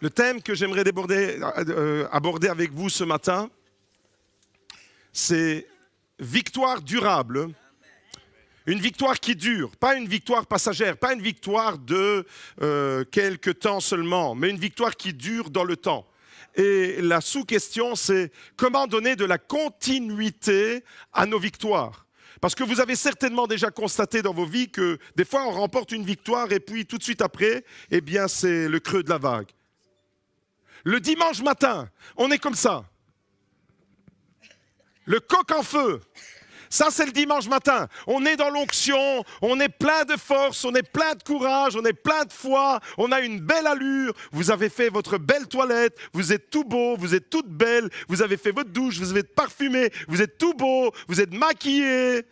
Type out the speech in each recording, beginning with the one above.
Le thème que j'aimerais aborder avec vous ce matin, c'est victoire durable. Une victoire qui dure, pas une victoire passagère, pas une victoire de quelques temps seulement, mais une victoire qui dure dans le temps. Et la sous-question, c'est comment donner de la continuité à nos victoires. Parce que vous avez certainement déjà constaté dans vos vies que des fois on remporte une victoire et puis tout de suite après, eh bien c'est le creux de la vague. Le dimanche matin, on est comme ça. Le coq en feu. Ça, c'est le dimanche matin. On est dans l'onction, on est plein de force, on est plein de courage, on est plein de foi, on a une belle allure. Vous avez fait votre belle toilette, vous êtes tout beau, vous êtes toute belle, vous avez fait votre douche, vous êtes parfumé, vous êtes tout beau, vous êtes maquillé.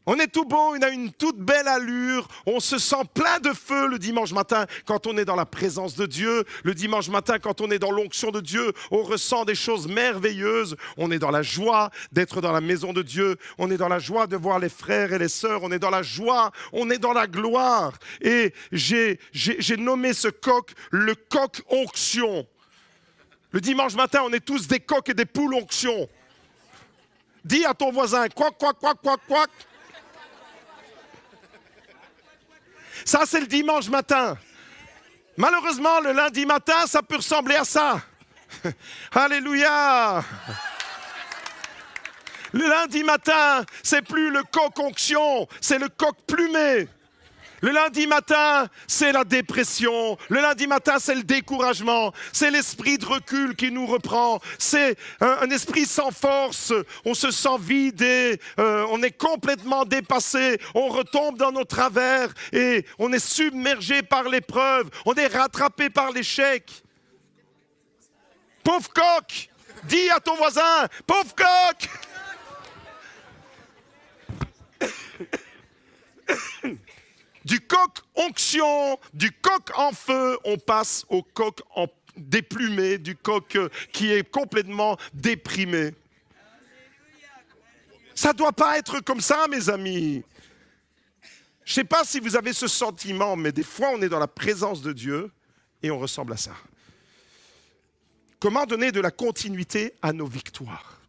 On est tout beau, on a une toute belle allure, on se sent plein de feu le dimanche matin quand on est dans la présence de Dieu. Le dimanche matin, quand on est dans l'onction de Dieu, on ressent des choses merveilleuses. On est dans la joie d'être dans la maison de Dieu. On est dans la joie de voir les frères et les sœurs. On est dans la joie, on est dans la gloire. Et j'ai nommé ce coq le coq onction. Le dimanche matin, on est tous des coqs et des poules onction. Dis à ton voisin, quack, quack, quack, quack, quack. Ça, c'est le dimanche matin. Malheureusement, le lundi matin, ça peut ressembler à ça. Alléluia. Le lundi matin, c'est plus le coq onction, c'est le coq plumé. Le lundi matin, c'est la dépression. Le lundi matin, c'est le découragement. C'est l'esprit de recul qui nous reprend. C'est un esprit sans force. On se sent vidé. On est complètement dépassé. On retombe dans nos travers et on est submergé par l'épreuve. On est rattrapé par l'échec. Pauvre coq! Dis à ton voisin, pauvre coq! Du coq onction, du coq en feu, on passe au coq déplumé, du coq qui est complètement déprimé. Ça ne doit pas être comme ça, mes amis. Je ne sais pas si vous avez ce sentiment, mais des fois, on est dans la présence de Dieu et on ressemble à ça. Comment donner de la continuité à nos victoires?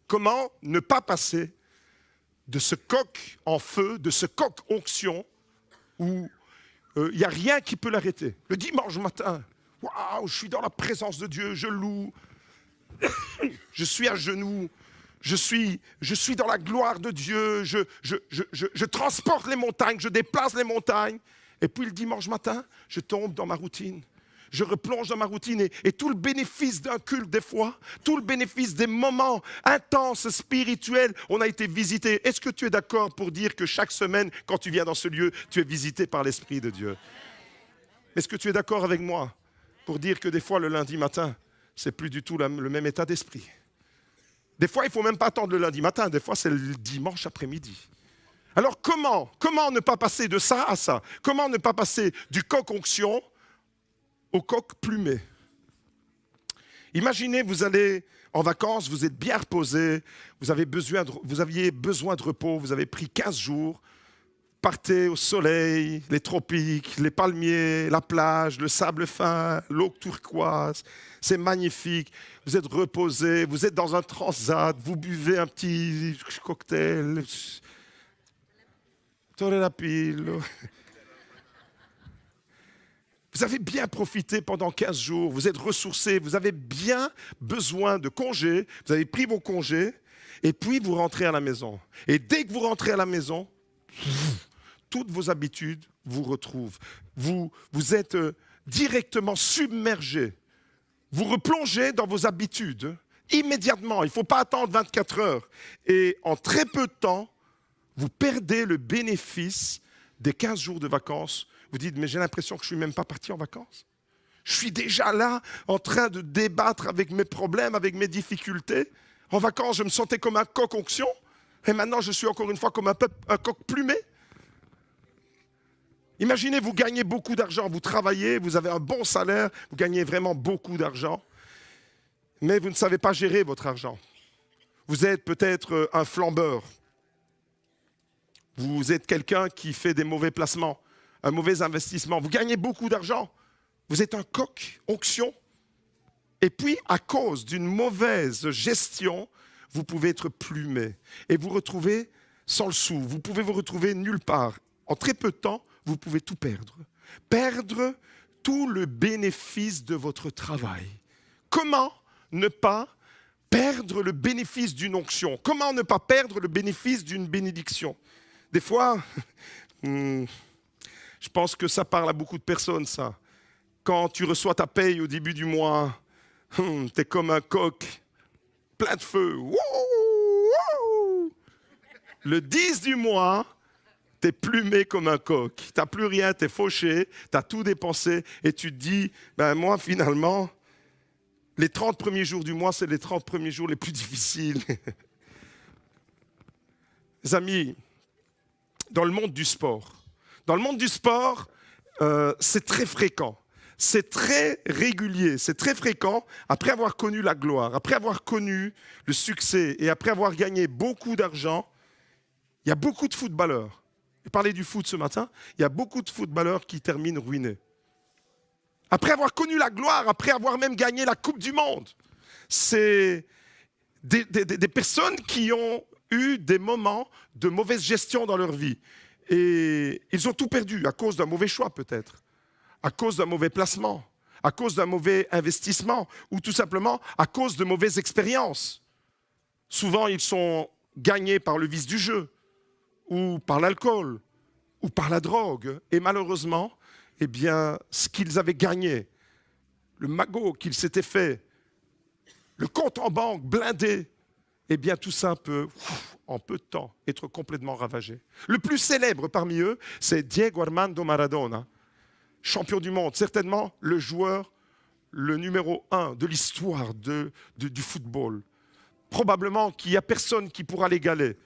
Comment ne pas passer de ce coq en feu, de ce coq onction, où il n'y a rien qui peut l'arrêter. Le dimanche matin, waouh, je suis dans la présence de Dieu, je loue, je suis à genoux, je suis dans la gloire de Dieu, je transporte les montagnes, je déplace les montagnes, et puis le dimanche matin, je tombe dans ma routine. Je replonge dans ma routine et tout le bénéfice d'un culte des fois, tout le bénéfice des moments intenses, spirituels, on a été visité. Est-ce que tu es d'accord pour dire que chaque semaine, quand tu viens dans ce lieu, tu es visité par l'Esprit de Dieu? Est-ce que tu es d'accord avec moi pour dire que des fois, le lundi matin, c'est plus du tout le même état d'esprit? Des fois, il ne faut même pas attendre le lundi matin, des fois, c'est le dimanche après-midi. Alors comment ne pas passer de ça à ça? Comment ne pas passer du coq onction au coq plumé? Imaginez, vous allez en vacances, vous êtes bien reposé, vous aviez besoin de repos, vous avez pris 15 jours, partez au soleil, les tropiques, les palmiers, la plage, le sable fin, l'eau turquoise, c'est magnifique, vous êtes reposé, vous êtes dans un transat, vous buvez un petit cocktail, torre la pile. Vous avez bien profité pendant 15 jours, vous êtes ressourcés, vous avez bien besoin de congés, vous avez pris vos congés, et puis vous rentrez à la maison. Et dès que vous rentrez à la maison, toutes vos habitudes vous retrouvent. Vous êtes directement submergés. Vous replongez dans vos habitudes immédiatement. Il ne faut pas attendre 24 heures. Et en très peu de temps, vous perdez le bénéfice des 15 jours de vacances. Vous dites, mais j'ai l'impression que je ne suis même pas parti en vacances. Je suis déjà là, en train de débattre avec mes problèmes, avec mes difficultés. En vacances, je me sentais comme un coq onction. Et maintenant, je suis encore une fois comme un coq plumé. Imaginez, vous gagnez beaucoup d'argent, vous travaillez, vous avez un bon salaire, vous gagnez vraiment beaucoup d'argent. Mais vous ne savez pas gérer votre argent. Vous êtes peut-être un flambeur. Vous êtes quelqu'un qui fait des mauvais placements, un mauvais investissement. Vous gagnez beaucoup d'argent. Vous êtes un coq, onction. Et puis, à cause d'une mauvaise gestion, vous pouvez être plumé et vous retrouver sans le sou. Vous pouvez vous retrouver nulle part. En très peu de temps, vous pouvez tout perdre. Perdre tout le bénéfice de votre travail. Comment ne pas perdre le bénéfice d'une onction? Comment ne pas perdre le bénéfice d'une bénédiction? Des fois, je pense que ça parle à beaucoup de personnes, ça. Quand tu reçois ta paye au début du mois, tu es comme un coq, plein de feu. Wouh, wouh. Le 10 du mois, tu es plumé comme un coq. Tu n'as plus rien, tu es fauché, tu as tout dépensé et tu te dis, ben moi finalement, les 30 premiers jours du mois, c'est les 30 premiers jours les plus difficiles. Les amis, dans le monde du sport, c'est très fréquent. C'est très régulier, c'est très fréquent. Après avoir connu la gloire, après avoir connu le succès et après avoir gagné beaucoup d'argent, il y a beaucoup de footballeurs. Je parlais du foot ce matin, il y a beaucoup de footballeurs qui terminent ruinés. Après avoir connu la gloire, après avoir même gagné la Coupe du Monde, c'est des personnes qui ont eu des moments de mauvaise gestion dans leur vie. Et ils ont tout perdu à cause d'un mauvais choix peut-être, à cause d'un mauvais placement, à cause d'un mauvais investissement ou tout simplement à cause de mauvaises expériences. Souvent, ils sont gagnés par le vice du jeu ou par l'alcool ou par la drogue. Et malheureusement, eh bien, ce qu'ils avaient gagné, le magot qu'ils s'étaient fait, le compte en banque blindé, eh bien, tout ça peut, en peu de temps, être complètement ravagé. Le plus célèbre parmi eux, c'est Diego Armando Maradona, champion du monde, certainement le joueur, le numéro 1 de l'histoire du football. Probablement qu'il n'y a personne qui pourra l'égaler.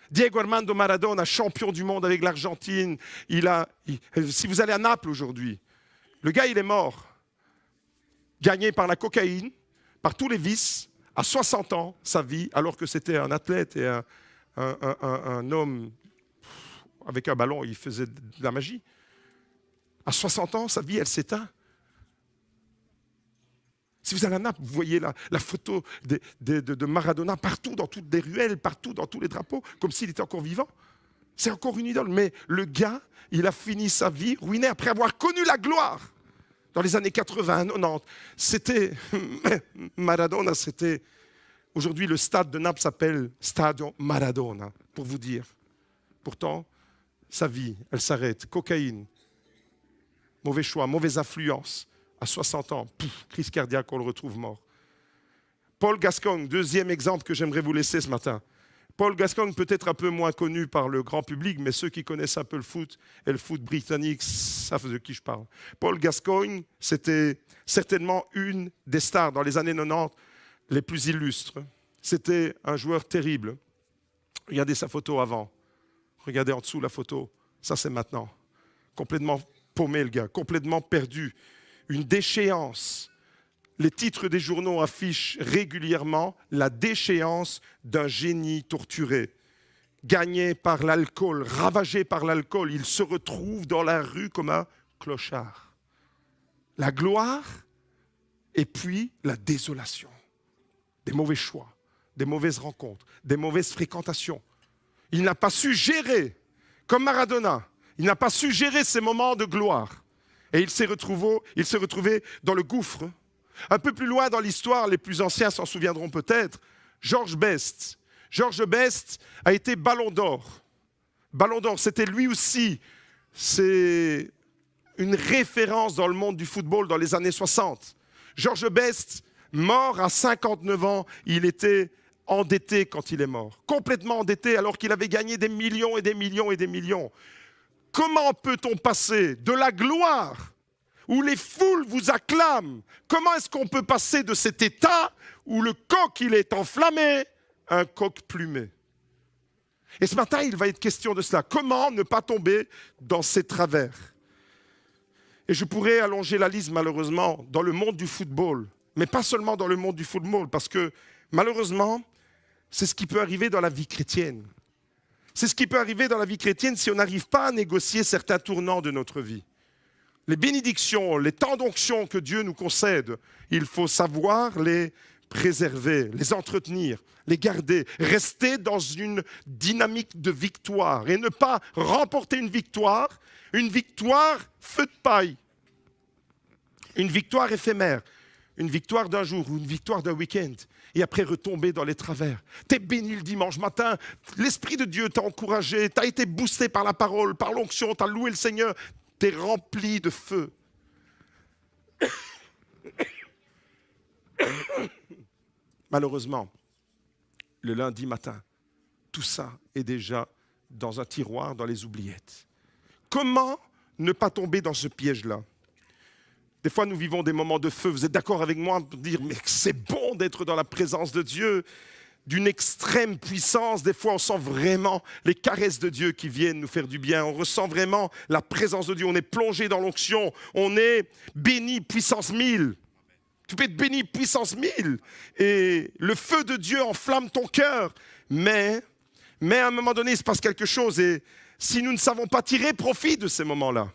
Diego Armando Maradona, champion du monde avec l'Argentine. Si vous allez à Naples aujourd'hui, le gars, il est mort. Gagné par la cocaïne, par tous les vices, à 60 ans, sa vie, alors que c'était un athlète et un homme avec un ballon, il faisait de la magie. À 60 ans, sa vie, elle s'éteint. Si vous allez à Naples, vous voyez la photo de Maradona partout, dans toutes les ruelles, partout, dans tous les drapeaux, comme s'il était encore vivant. C'est encore une idole. Mais le gars, il a fini sa vie ruiné après avoir connu la gloire. Dans les années 80, 90, c'était Maradona, c'était... Aujourd'hui, le stade de Naples s'appelle Stadio Maradona, pour vous dire. Pourtant, sa vie, elle s'arrête. Cocaïne, mauvais choix, mauvaise influence. À 60 ans, crise cardiaque, on le retrouve mort. Paul Gascoigne, deuxième exemple que j'aimerais vous laisser ce matin. Paul Gascoigne, peut-être un peu moins connu par le grand public, mais ceux qui connaissent un peu le foot et le foot britannique savent de qui je parle. Paul Gascoigne, c'était certainement une des stars dans les années 90 les plus illustres. C'était un joueur terrible. Regardez sa photo avant. Regardez en dessous la photo. Ça, c'est maintenant. Complètement paumé, le gars. Complètement perdu. Une déchéance. Les titres des journaux affichent régulièrement la déchéance d'un génie torturé. Gagné par l'alcool, ravagé par l'alcool, il se retrouve dans la rue comme un clochard. La gloire et puis la désolation. Des mauvais choix, des mauvaises rencontres, des mauvaises fréquentations. Il n'a pas su gérer, comme Maradona, il n'a pas su gérer ces moments de gloire. Et il s'est retrouvé dans le gouffre. Un peu plus loin dans l'histoire, les plus anciens s'en souviendront peut-être, Georges Best. Georges Best a été Ballon d'Or. Ballon d'Or, c'était lui aussi, c'est une référence dans le monde du football dans les années 60. Georges Best, mort à 59 ans, il était endetté quand il est mort. Complètement endetté alors qu'il avait gagné des millions et des millions et des millions. Comment peut-on passer de la gloire où les foules vous acclament? Comment est-ce qu'on peut passer de cet état où le coq il est enflammé à un coq plumé? Et ce matin, il va être question de cela. Comment ne pas tomber dans ces travers? Et je pourrais allonger la liste malheureusement dans le monde du football, mais pas seulement dans le monde du football, parce que malheureusement, c'est ce qui peut arriver dans la vie chrétienne. C'est ce qui peut arriver dans la vie chrétienne si on n'arrive pas à négocier certains tournants de notre vie. Les bénédictions, les temps d'onction que Dieu nous concède, il faut savoir les préserver, les entretenir, les garder, rester dans une dynamique de victoire et ne pas remporter une victoire feu de paille, une victoire éphémère, une victoire d'un jour ou une victoire d'un week-end et après retomber dans les travers. Tu es béni le dimanche matin, l'Esprit de Dieu t'a encouragé, tu as été boosté par la parole, par l'onction, tu as loué le Seigneur, tu es rempli de feu. Malheureusement, le lundi matin, tout ça est déjà dans un tiroir, dans les oubliettes. Comment ne pas tomber dans ce piège-là? Des fois, nous vivons des moments de feu. Vous êtes d'accord avec moi pour dire, mais c'est bon d'être dans la présence de Dieu, d'une extrême puissance. Des fois, on sent vraiment les caresses de Dieu qui viennent nous faire du bien. On ressent vraiment la présence de Dieu. On est plongé dans l'onction. On est béni puissance 1000. Tu peux être béni puissance 1000. Et le feu de Dieu enflamme ton cœur. Mais à un moment donné, il se passe quelque chose. Et si nous ne savons pas tirer profit de ces moments-là,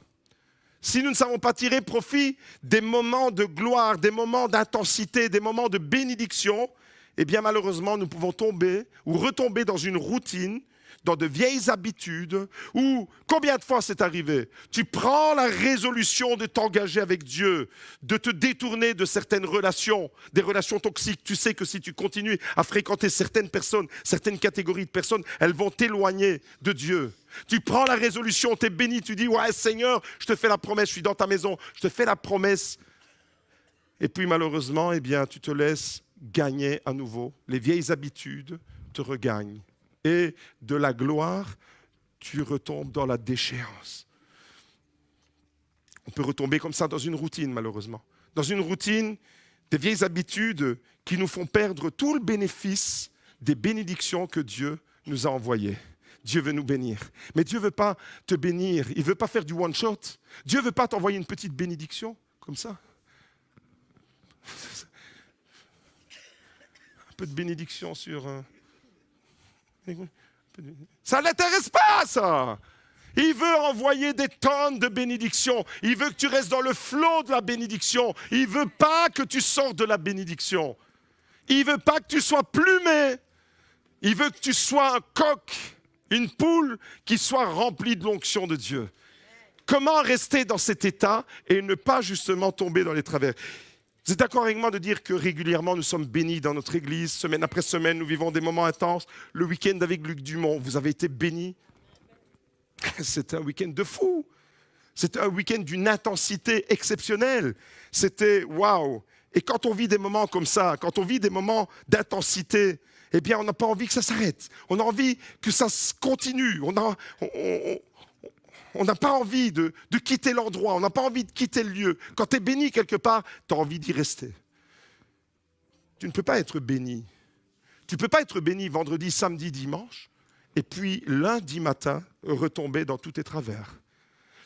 si nous ne savons pas tirer profit des moments de gloire, des moments d'intensité, des moments de bénédiction, eh bien malheureusement, nous pouvons tomber ou retomber dans une routine, dans de vieilles habitudes, où combien de fois c'est arrivé? Tu prends la résolution de t'engager avec Dieu, de te détourner de certaines relations, des relations toxiques. Tu sais que si tu continues à fréquenter certaines personnes, certaines catégories de personnes, elles vont t'éloigner de Dieu. Tu prends la résolution, tu es béni, tu dis « Ouais Seigneur, je te fais la promesse, je suis dans ta maison, je te fais la promesse. » Et puis malheureusement, eh bien, tu te laisses gagner à nouveau. Les vieilles habitudes te regagnent. Et de la gloire, tu retombes dans la déchéance. On peut retomber comme ça dans une routine, malheureusement. Dans une routine, des vieilles habitudes qui nous font perdre tout le bénéfice des bénédictions que Dieu nous a envoyées. Dieu veut nous bénir. Mais Dieu ne veut pas te bénir. Il ne veut pas faire du one-shot. Dieu ne veut pas t'envoyer une petite bénédiction, comme ça. Un peu de bénédiction sur... Ça ne l'intéresse pas, ça. Il veut envoyer des tonnes de bénédictions. Il veut que tu restes dans le flot de la bénédiction. Il ne veut pas que tu sortes de la bénédiction. Il ne veut pas que tu sois plumé. Il veut que tu sois un coq, une poule qui soit remplie de l'onction de Dieu. Comment rester dans cet état et ne pas justement tomber dans les travers? Vous êtes d'accord avec moi de dire que régulièrement nous sommes bénis dans notre église, semaine après semaine, nous vivons des moments intenses. Le week-end avec Luc Dumont, vous avez été bénis. C'était un week-end de fou. C'était un week-end d'une intensité exceptionnelle. C'était waouh. Et quand on vit des moments comme ça, quand on vit des moments d'intensité, eh bien on n'a pas envie que ça s'arrête. On a envie que ça continue. On n'a pas envie de quitter l'endroit, on n'a pas envie de quitter le lieu. Quand tu es béni quelque part, tu as envie d'y rester. Tu ne peux pas être béni. Tu ne peux pas être béni vendredi, samedi, dimanche, et puis lundi matin, retomber dans tous tes travers.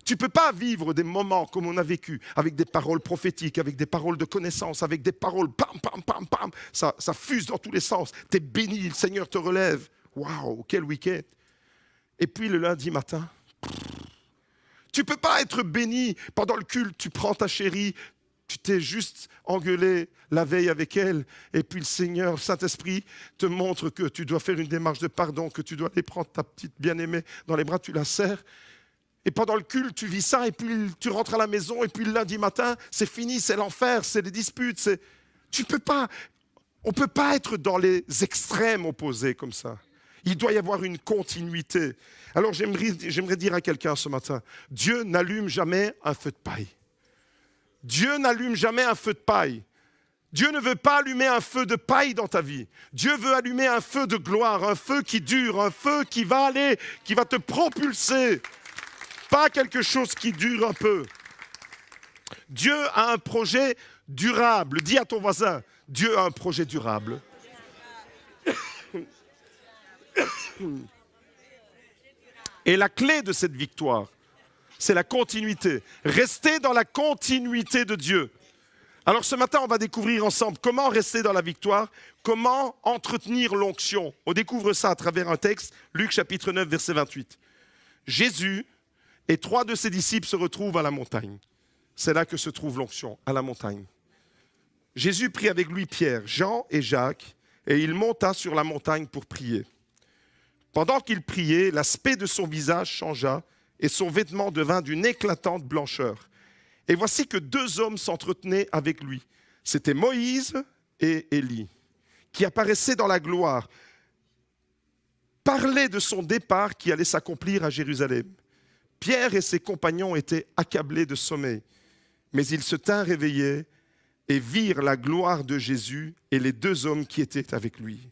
Tu ne peux pas vivre des moments comme on a vécu, avec des paroles prophétiques, avec des paroles de connaissance, avec des paroles pam, pam, pam, pam. Ça fuse dans tous les sens. Tu es béni, le Seigneur te relève. Waouh, quel week-end. Et puis le lundi matin, tu ne peux pas être béni pendant le culte. Tu prends ta chérie, tu t'es juste engueulé la veille avec elle, et puis le Seigneur, le Saint-Esprit, te montre que tu dois faire une démarche de pardon, que tu dois aller prendre ta petite bien-aimée dans les bras, tu la serres. Et pendant le culte, tu vis ça, et puis tu rentres à la maison, et puis le lundi matin, c'est fini, c'est l'enfer, c'est les disputes. Tu peux pas, on ne peut pas être dans les extrêmes opposés comme ça. Il doit y avoir une continuité. Alors j'aimerais dire à quelqu'un ce matin, Dieu n'allume jamais un feu de paille. Dieu n'allume jamais un feu de paille. Dieu ne veut pas allumer un feu de paille dans ta vie. Dieu veut allumer un feu de gloire, un feu qui dure, un feu qui va aller, qui va te propulser. Pas quelque chose qui dure un peu. Dieu a un projet durable. Dis à ton voisin, Dieu a un projet durable. Et la clé de cette victoire, c'est la continuité. Rester dans la continuité de Dieu. Alors ce matin, on va découvrir ensemble comment rester dans la victoire, comment entretenir l'onction. On découvre ça à travers un texte, Luc chapitre 9, verset 28. Jésus et 3 de ses disciples se retrouvent à la montagne. c'est là que se trouve l'onction, à la montagne. Jésus prit avec lui Pierre, Jean et Jacques, et il monta sur la montagne pour prier. Pendant qu'il priait, l'aspect de son visage changea, et son vêtement devint d'une éclatante blancheur. Et voici que 2 hommes s'entretenaient avec lui. C'étaient Moïse et Élie, qui apparaissaient dans la gloire, parlaient de son départ qui allait s'accomplir à Jérusalem. Pierre et ses compagnons étaient accablés de sommeil, mais ils se tinrent réveillés et virent la gloire de Jésus et les 2 hommes qui étaient avec lui.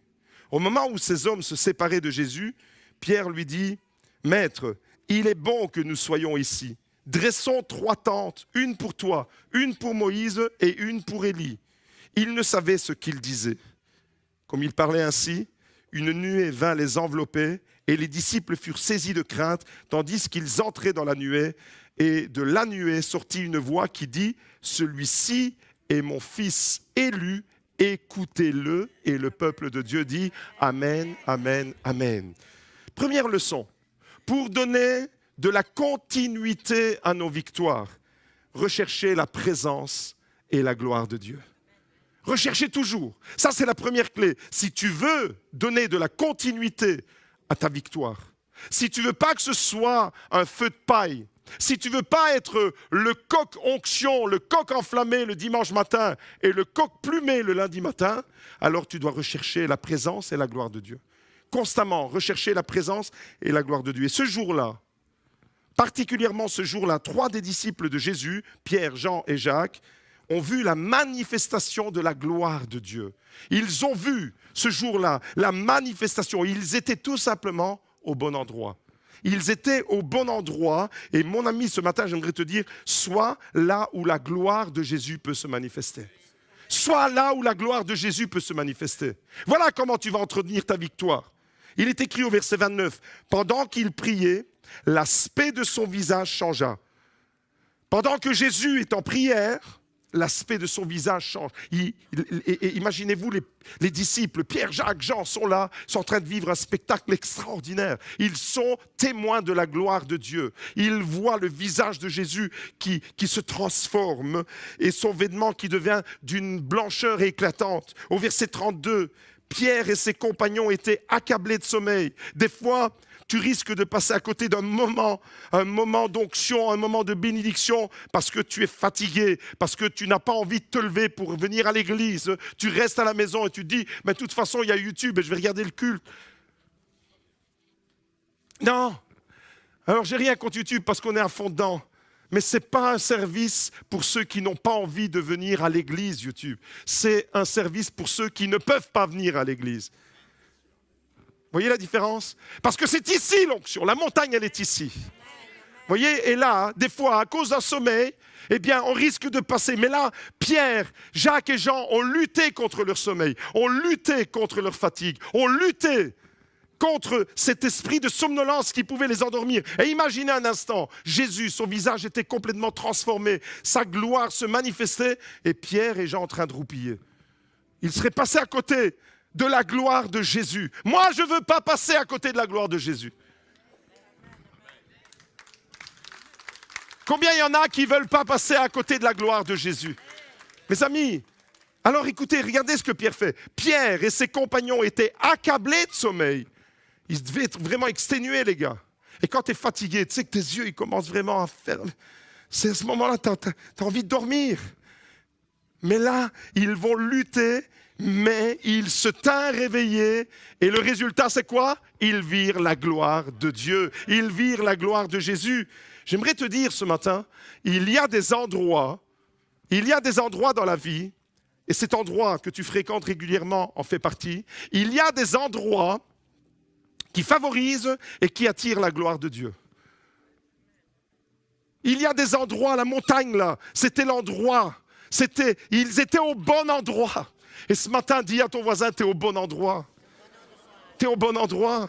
Au moment où ces hommes se séparaient de Jésus, Pierre lui dit, « Maître, il est bon que nous soyons ici. Dressons 3 tentes, une pour toi, une pour Moïse et une pour Élie. » Il ne savait ce qu'il disait. Comme il parlait ainsi, une nuée vint les envelopper et les disciples furent saisis de crainte, tandis qu'ils entraient dans la nuée. Et de la nuée sortit une voix qui dit, « Celui-ci est mon fils élu, écoutez-le. » Et le peuple de Dieu dit, « Amen, Amen, Amen. » Première leçon, pour donner de la continuité à nos victoires, recherchez la présence et la gloire de Dieu. Recherchez toujours. Ça, c'est la première clé. Si tu veux donner de la continuité à ta victoire, si tu ne veux pas que ce soit un feu de paille, si tu ne veux pas être le coq onction, le coq enflammé le dimanche matin et le coq plumé le lundi matin, alors tu dois rechercher la présence et la gloire de Dieu. Constamment, rechercher la présence et la gloire de Dieu. Et ce jour-là, particulièrement ce jour-là, 3 des disciples de Jésus, Pierre, Jean et Jacques, ont vu la manifestation de la gloire de Dieu. Ils ont vu ce jour-là la manifestation. Ils étaient tout simplement au bon endroit. Ils étaient au bon endroit. Et mon ami, ce matin, j'aimerais te dire, sois là où la gloire de Jésus peut se manifester. Sois là où la gloire de Jésus peut se manifester. Voilà comment tu vas entretenir ta victoire. Il est écrit au verset 29, « Pendant qu'il priait, l'aspect de son visage changea. » Pendant que Jésus est en prière, l'aspect de son visage change. Imaginez-vous, les disciples, Pierre, Jacques, Jean sont là, sont en train de vivre un spectacle extraordinaire. Ils sont témoins de la gloire de Dieu. Ils voient le visage de Jésus qui se transforme et son vêtement qui devient d'une blancheur éclatante. Au verset 32, Pierre et ses compagnons étaient accablés de sommeil. Des fois, tu risques de passer à côté d'un moment, un moment d'onction, un moment de bénédiction, parce que tu es fatigué, parce que tu n'as pas envie de te lever pour venir à l'église. Tu restes à la maison et tu te dis, mais de toute façon, il y a YouTube et je vais regarder le culte. Non. Alors, j'ai rien contre YouTube parce qu'on est à fond dedans. Mais ce n'est pas un service pour ceux qui n'ont pas envie de venir à l'église, YouTube. C'est un service pour ceux qui ne peuvent pas venir à l'église. Vous voyez la différence? Parce que c'est ici l'onction, la montagne elle est ici. Vous voyez, et là, des fois, à cause d'un sommeil, eh bien, on risque de passer. Mais là, Pierre, Jacques et Jean ont lutté contre leur sommeil, ont lutté contre leur fatigue, ont lutté contre cet esprit de somnolence qui pouvait les endormir. Et imaginez un instant, Jésus, son visage était complètement transformé, sa gloire se manifestait, et Pierre et Jean en train de roupiller. Ils seraient passés à côté de la gloire de Jésus. Moi, je ne veux pas passer à côté de la gloire de Jésus. Combien il y en a qui ne veulent pas passer à côté de la gloire de Jésus? Mes amis, alors écoutez, regardez ce que Pierre fait. Pierre et ses compagnons étaient accablés de sommeil. Ils devaient être vraiment exténués, les gars. Et quand tu es fatigué, tu sais que tes yeux ils commencent vraiment à faire... C'est à ce moment-là que tu as envie de dormir. Mais là, ils vont lutter, mais ils se tinrent réveillés. Et le résultat, c'est quoi? Ils virent la gloire de Dieu. Ils virent la gloire de Jésus. J'aimerais te dire ce matin, il y a des endroits dans la vie, et cet endroit que tu fréquentes régulièrement en fait partie, il y a des endroits qui favorisent et qui attirent la gloire de Dieu. Il y a des endroits, la montagne là, c'était l'endroit, ils étaient au bon endroit. Et ce matin, dis à ton voisin, tu es au bon endroit. Tu es au bon endroit.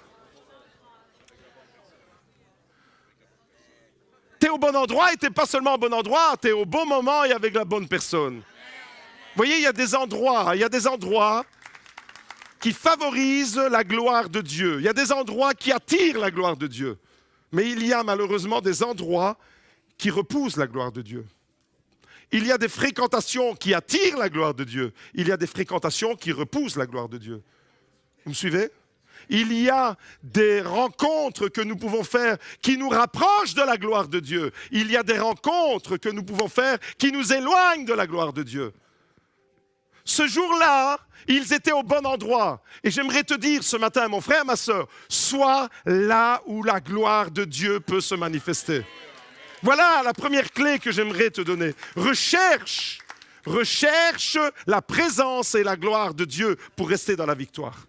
Tu es au bon endroit et tu n'es pas seulement au bon endroit, tu es au bon moment et avec la bonne personne. Vous voyez, il y a des endroits qui favorisent la gloire de Dieu. Il y a des endroits qui attirent la gloire de Dieu. Mais il y a malheureusement des endroits qui repoussent la gloire de Dieu. Il y a des fréquentations qui attirent la gloire de Dieu. Il y a des fréquentations qui repoussent la gloire de Dieu. Vous me suivez? Il y a des rencontres que nous pouvons faire qui nous rapprochent de la gloire de Dieu. Il y a des rencontres que nous pouvons faire qui nous éloignent de la gloire de Dieu. Ce jour-là, ils étaient au bon endroit. Et j'aimerais te dire ce matin, mon frère, ma sœur, sois là où la gloire de Dieu peut se manifester. Voilà la première clé que j'aimerais te donner. Recherche la présence et la gloire de Dieu pour rester dans la victoire.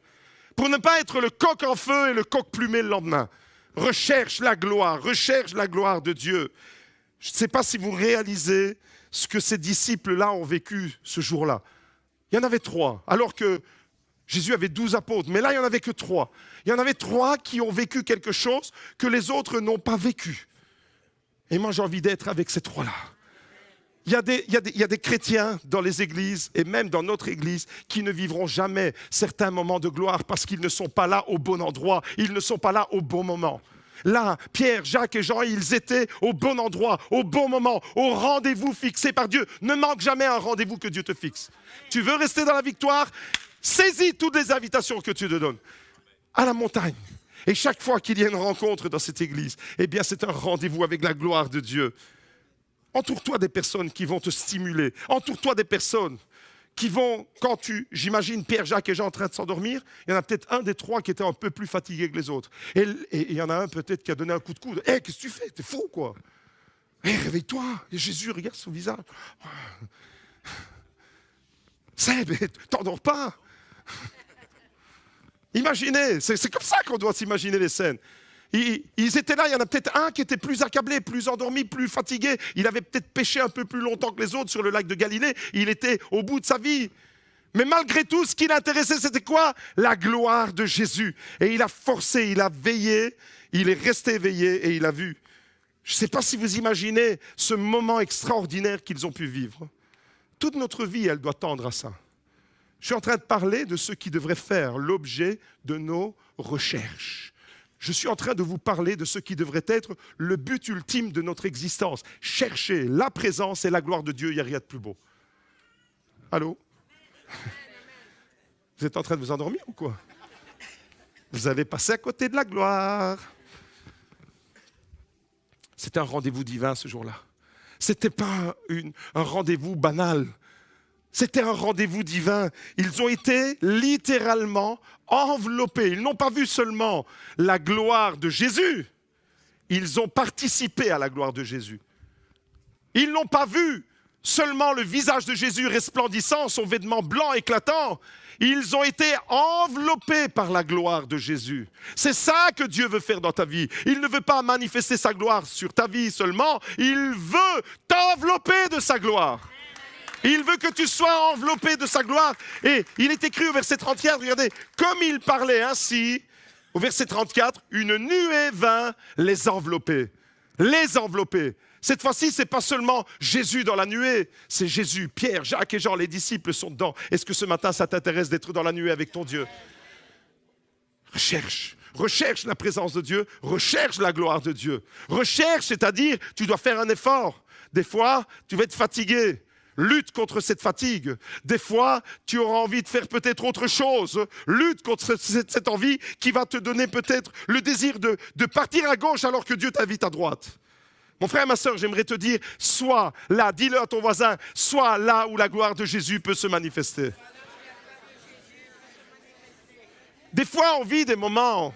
Pour ne pas être le coq en feu et le coq plumé le lendemain. Recherche la gloire de Dieu. Je ne sais pas si vous réalisez ce que ces disciples-là ont vécu ce jour-là. Il y en avait 3, alors que Jésus avait 12 apôtres, mais là, il n'y en avait que 3. Il y en avait 3 qui ont vécu quelque chose que les autres n'ont pas vécu. Et moi, j'ai envie d'être avec ces 3-là. Il y a des chrétiens dans les églises, et même dans notre église, qui ne vivront jamais certains moments de gloire parce qu'ils ne sont pas là au bon endroit, ils ne sont pas là au bon moment. Là, Pierre, Jacques et Jean, ils étaient au bon endroit, au bon moment, au rendez-vous fixé par Dieu. Ne manque jamais un rendez-vous que Dieu te fixe. Tu veux rester dans la victoire? Saisis toutes les invitations que tu te donnes. À la montagne. Et chaque fois qu'il y a une rencontre dans cette église, eh bien, c'est un rendez-vous avec la gloire de Dieu. Entoure-toi des personnes qui vont te stimuler. Entoure-toi des personnes qui vont, j'imagine Pierre, Jacques et Jean en train de s'endormir, il y en a peut-être un des 3 qui était un peu plus fatigué que les autres. Et il y en a un peut-être qui a donné un coup de coude. « Hé, qu'est-ce que tu fais? T'es fou, quoi? Hé, réveille-toi. » Et Jésus regarde son visage. « Seb, t'endors pas. » Imaginez, c'est comme ça qu'on doit s'imaginer les scènes. Ils étaient là, il y en a peut-être un qui était plus accablé, plus endormi, plus fatigué. Il avait peut-être péché un peu plus longtemps que les autres sur le lac de Galilée. Il était au bout de sa vie. Mais malgré tout, ce qui l'intéressait, c'était quoi? La gloire de Jésus. Et il a forcé, il a veillé, il est resté éveillé et il a vu. Je ne sais pas si vous imaginez ce moment extraordinaire qu'ils ont pu vivre. Toute notre vie, elle doit tendre à ça. Je suis en train de parler de ce qui devrait faire l'objet de nos recherches. Je suis en train de vous parler de ce qui devrait être le but ultime de notre existence. Chercher la présence et la gloire de Dieu, il n'y a rien de plus beau. Allô? Vous êtes en train de vous endormir ou quoi? Vous avez passé à côté de la gloire. C'était un rendez-vous divin ce jour-là. Ce n'était pas un rendez-vous banal. C'était un rendez-vous divin. Ils ont été littéralement enveloppés. Ils n'ont pas vu seulement la gloire de Jésus. Ils ont participé à la gloire de Jésus. Ils n'ont pas vu seulement le visage de Jésus resplendissant, son vêtement blanc éclatant. Ils ont été enveloppés par la gloire de Jésus. C'est ça que Dieu veut faire dans ta vie. Il ne veut pas manifester sa gloire sur ta vie seulement. Il veut t'envelopper de sa gloire. Il veut que tu sois enveloppé de sa gloire. Et il est écrit au verset 34, regardez, comme il parlait ainsi, au verset 34, une nuée vint les envelopper. Les envelopper. Cette fois-ci, ce n'est pas seulement Jésus dans la nuée, c'est Jésus, Pierre, Jacques et Jean, les disciples sont dedans. Est-ce que ce matin, ça t'intéresse d'être dans la nuée avec ton Dieu? Recherche la présence de Dieu, recherche la gloire de Dieu. Recherche, c'est-à-dire, tu dois faire un effort. Des fois, tu vas être fatigué. Lutte contre cette fatigue. Des fois, tu auras envie de faire peut-être autre chose. Lutte contre cette envie qui va te donner peut-être le désir de partir à gauche alors que Dieu t'invite à droite. Mon frère, ma sœur, j'aimerais te dire, sois là, dis-le à ton voisin, sois là où la gloire de Jésus peut se manifester. Des fois, on vit des moments.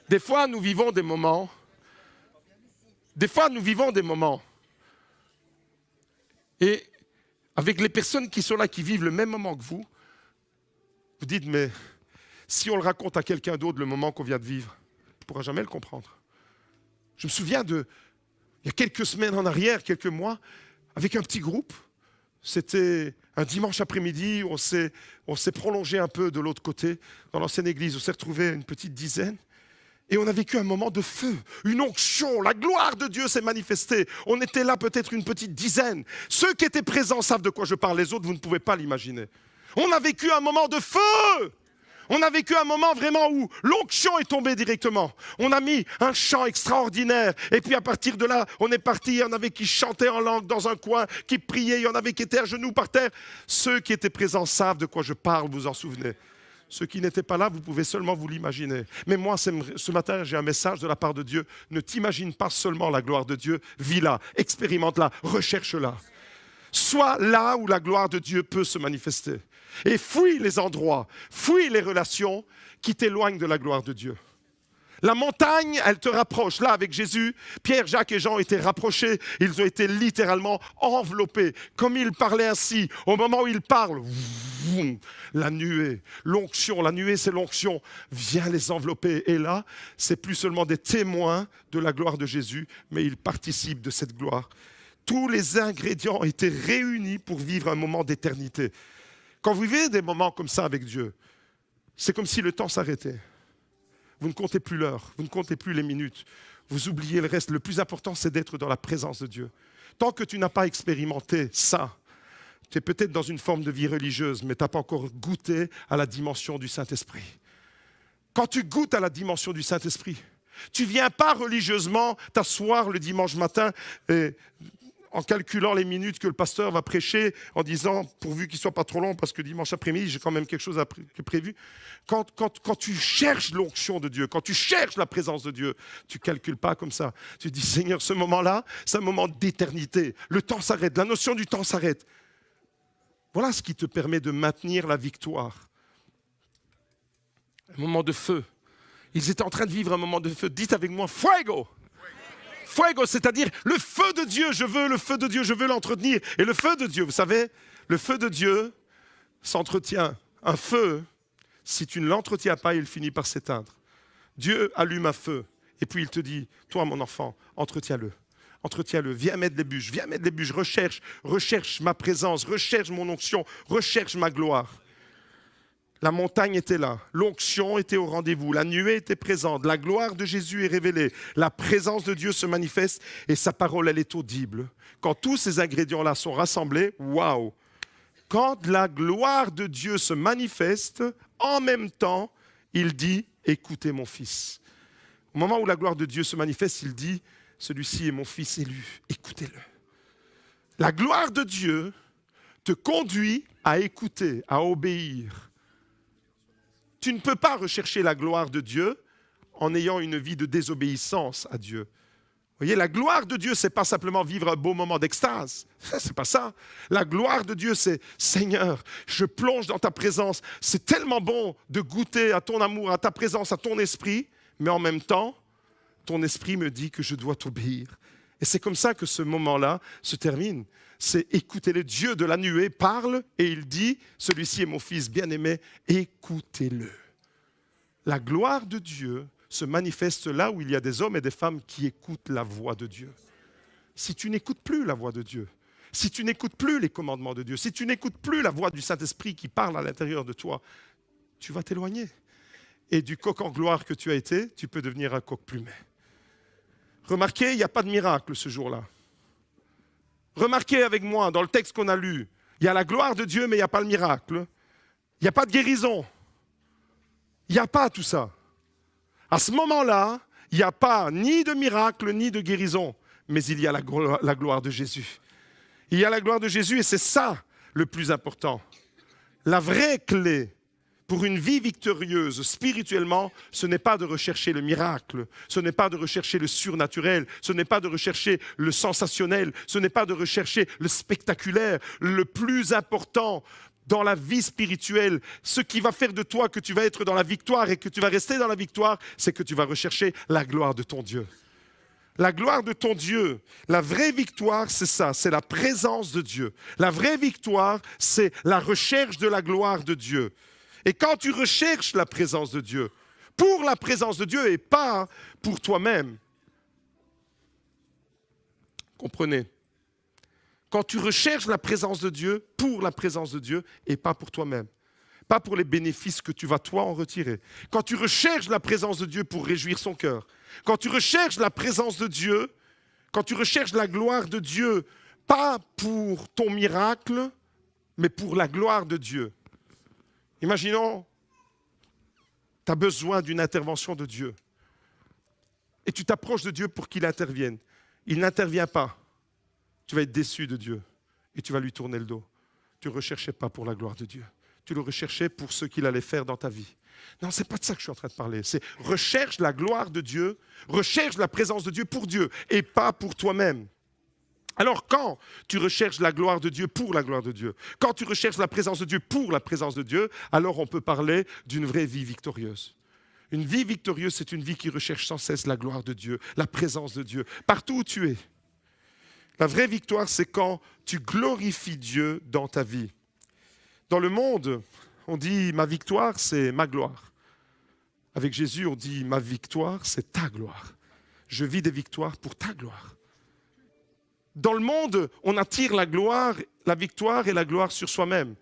Des fois, nous vivons des moments. Et avec les personnes qui sont là, qui vivent le même moment que vous dites, mais si on le raconte à quelqu'un d'autre, le moment qu'on vient de vivre, il ne pourra jamais le comprendre. Je me souviens il y a quelques semaines en arrière, quelques mois, avec un petit groupe, c'était un dimanche après-midi, on s'est prolongé un peu de l'autre côté, dans l'ancienne église, on s'est retrouvés une petite dizaine. Et on a vécu un moment de feu, une onction, la gloire de Dieu s'est manifestée. On était là peut-être une petite dizaine. Ceux qui étaient présents savent de quoi je parle, les autres, vous ne pouvez pas l'imaginer. On a vécu un moment de feu. On a vécu un moment vraiment où l'onction est tombée directement. On a mis un chant extraordinaire. Et puis à partir de là, on est parti. Il y en avait qui chantaient en langue dans un coin, qui priaient. Il y en avait qui étaient à genoux par terre. Ceux qui étaient présents savent de quoi je parle, vous en souvenez. Ceux qui n'étaient pas là, vous pouvez seulement vous l'imaginer. Mais moi, ce matin, j'ai un message de la part de Dieu. Ne t'imagine pas seulement la gloire de Dieu. Vis-la, expérimente-la, recherche-la. Sois là où la gloire de Dieu peut se manifester. Et fuis les endroits, fuis les relations qui t'éloignent de la gloire de Dieu. La montagne, elle te rapproche. Là, avec Jésus, Pierre, Jacques et Jean étaient rapprochés. Ils ont été littéralement enveloppés. Comme ils parlaient ainsi, au moment où ils parlent, la nuée, l'onction, la nuée c'est l'onction, vient les envelopper. Et là, c'est plus seulement des témoins de la gloire de Jésus, mais ils participent de cette gloire. Tous les ingrédients étaient réunis pour vivre un moment d'éternité. Quand vous vivez des moments comme ça avec Dieu, c'est comme si le temps s'arrêtait. Vous ne comptez plus l'heure, vous ne comptez plus les minutes, vous oubliez le reste. Le plus important, c'est d'être dans la présence de Dieu. Tant que tu n'as pas expérimenté ça, tu es peut-être dans une forme de vie religieuse, mais tu n'as pas encore goûté à la dimension du Saint-Esprit. Quand tu goûtes à la dimension du Saint-Esprit, tu ne viens pas religieusement t'asseoir le dimanche matin et en calculant les minutes que le pasteur va prêcher, en disant, pourvu qu'il ne soit pas trop long, parce que dimanche après-midi, j'ai quand même quelque chose prévu. Quand tu cherches l'onction de Dieu, quand tu cherches la présence de Dieu, tu ne calcules pas comme ça. Tu dis, Seigneur, ce moment-là, c'est un moment d'éternité. Le temps s'arrête, la notion du temps s'arrête. Voilà ce qui te permet de maintenir la victoire. Un moment de feu. Ils étaient en train de vivre un moment de feu. Dites avec moi, fuego! Fuego, c'est-à-dire le feu de Dieu, je veux le feu de Dieu, je veux l'entretenir. Et le feu de Dieu, vous savez, le feu de Dieu s'entretient. Un feu, si tu ne l'entretiens pas, il finit par s'éteindre. Dieu allume un feu et puis il te dit, toi mon enfant, entretiens-le. Entretiens-le, viens mettre les bûches, recherche ma présence, recherche mon onction, recherche ma gloire. La montagne était là, l'onction était au rendez-vous, la nuée était présente, la gloire de Jésus est révélée, la présence de Dieu se manifeste et sa parole, elle est audible. Quand tous ces ingrédients-là sont rassemblés, waouh! Quand la gloire de Dieu se manifeste, en même temps, il dit, écoutez mon fils. Au moment où la gloire de Dieu se manifeste, il dit, celui-ci est mon fils élu, écoutez-le. La gloire de Dieu te conduit à écouter, à obéir. Tu ne peux pas rechercher la gloire de Dieu en ayant une vie de désobéissance à Dieu. Vous voyez, la gloire de Dieu, ce n'est pas simplement vivre un beau moment d'extase. Ce n'est pas ça. La gloire de Dieu, c'est « Seigneur, je plonge dans ta présence. C'est tellement bon de goûter à ton amour, à ta présence, à ton esprit, mais en même temps, ton esprit me dit que je dois t'obéir. » Et c'est comme ça que ce moment-là se termine. C'est écoutez le Dieu de la nuée parle et il dit, celui-ci est mon fils bien-aimé, écoutez-le. La gloire de Dieu se manifeste là où il y a des hommes et des femmes qui écoutent la voix de Dieu. Si tu n'écoutes plus la voix de Dieu, si tu n'écoutes plus les commandements de Dieu, si tu n'écoutes plus la voix du Saint-Esprit qui parle à l'intérieur de toi, tu vas t'éloigner. Et du coq en gloire que tu as été, tu peux devenir un coq plumé. Remarquez, il n'y a pas de miracle ce jour-là. Remarquez avec moi, dans le texte qu'on a lu, il y a la gloire de Dieu, mais il n'y a pas le miracle. Il n'y a pas de guérison. Il n'y a pas tout ça. À ce moment-là, il n'y a pas ni de miracle, ni de guérison, mais il y a la gloire de Jésus. Il y a la gloire de Jésus et c'est ça le plus important. La vraie clé pour une vie victorieuse spirituellement, ce n'est pas de rechercher le miracle, ce n'est pas de rechercher le surnaturel, ce n'est pas de rechercher le sensationnel, ce n'est pas de rechercher le spectaculaire. Le plus important dans la vie spirituelle, ce qui va faire de toi que tu vas être dans la victoire et que tu vas rester dans la victoire, c'est que tu vas rechercher la gloire de ton Dieu. La gloire de ton Dieu, la vraie victoire, c'est ça, c'est la présence de Dieu. La vraie victoire, c'est la recherche de la gloire de Dieu. Et quand tu recherches la présence de Dieu, pour la présence de Dieu et pas pour toi-même, comprenez, quand tu recherches la présence de Dieu, pour la présence de Dieu et pas pour toi-même, pas pour les bénéfices que tu vas toi en retirer, quand tu recherches la présence de Dieu pour réjouir son cœur, quand tu recherches la présence de Dieu, quand tu recherches la gloire de Dieu, pas pour ton miracle, mais pour la gloire de Dieu. Imaginons, Tu as besoin d'une intervention de Dieu. Et tu t'approches de Dieu pour qu'il intervienne. Il n'intervient pas. Tu vas être déçu de Dieu et tu vas lui tourner le dos. Tu ne le recherchais pas pour la gloire de Dieu. Tu le recherchais pour ce qu'il allait faire dans ta vie. Non, ce n'est pas de ça que je suis en train de parler. C'est recherche la gloire de Dieu, recherche la présence de Dieu pour Dieu et pas pour toi-même. Alors quand tu recherches la gloire de Dieu pour la gloire de Dieu, quand tu recherches la présence de Dieu pour la présence de Dieu, alors on peut parler d'une vraie vie victorieuse. Une vie victorieuse, c'est une vie qui recherche sans cesse la gloire de Dieu, la présence de Dieu, partout où tu es. La vraie victoire, c'est quand tu glorifies Dieu dans ta vie. Dans le monde, on dit « ma victoire, c'est ma gloire ». Avec Jésus, on dit « ma victoire, c'est ta gloire ». Je vis des victoires pour ta gloire. Dans le monde, on attire la gloire, la victoire et la gloire sur soi-même.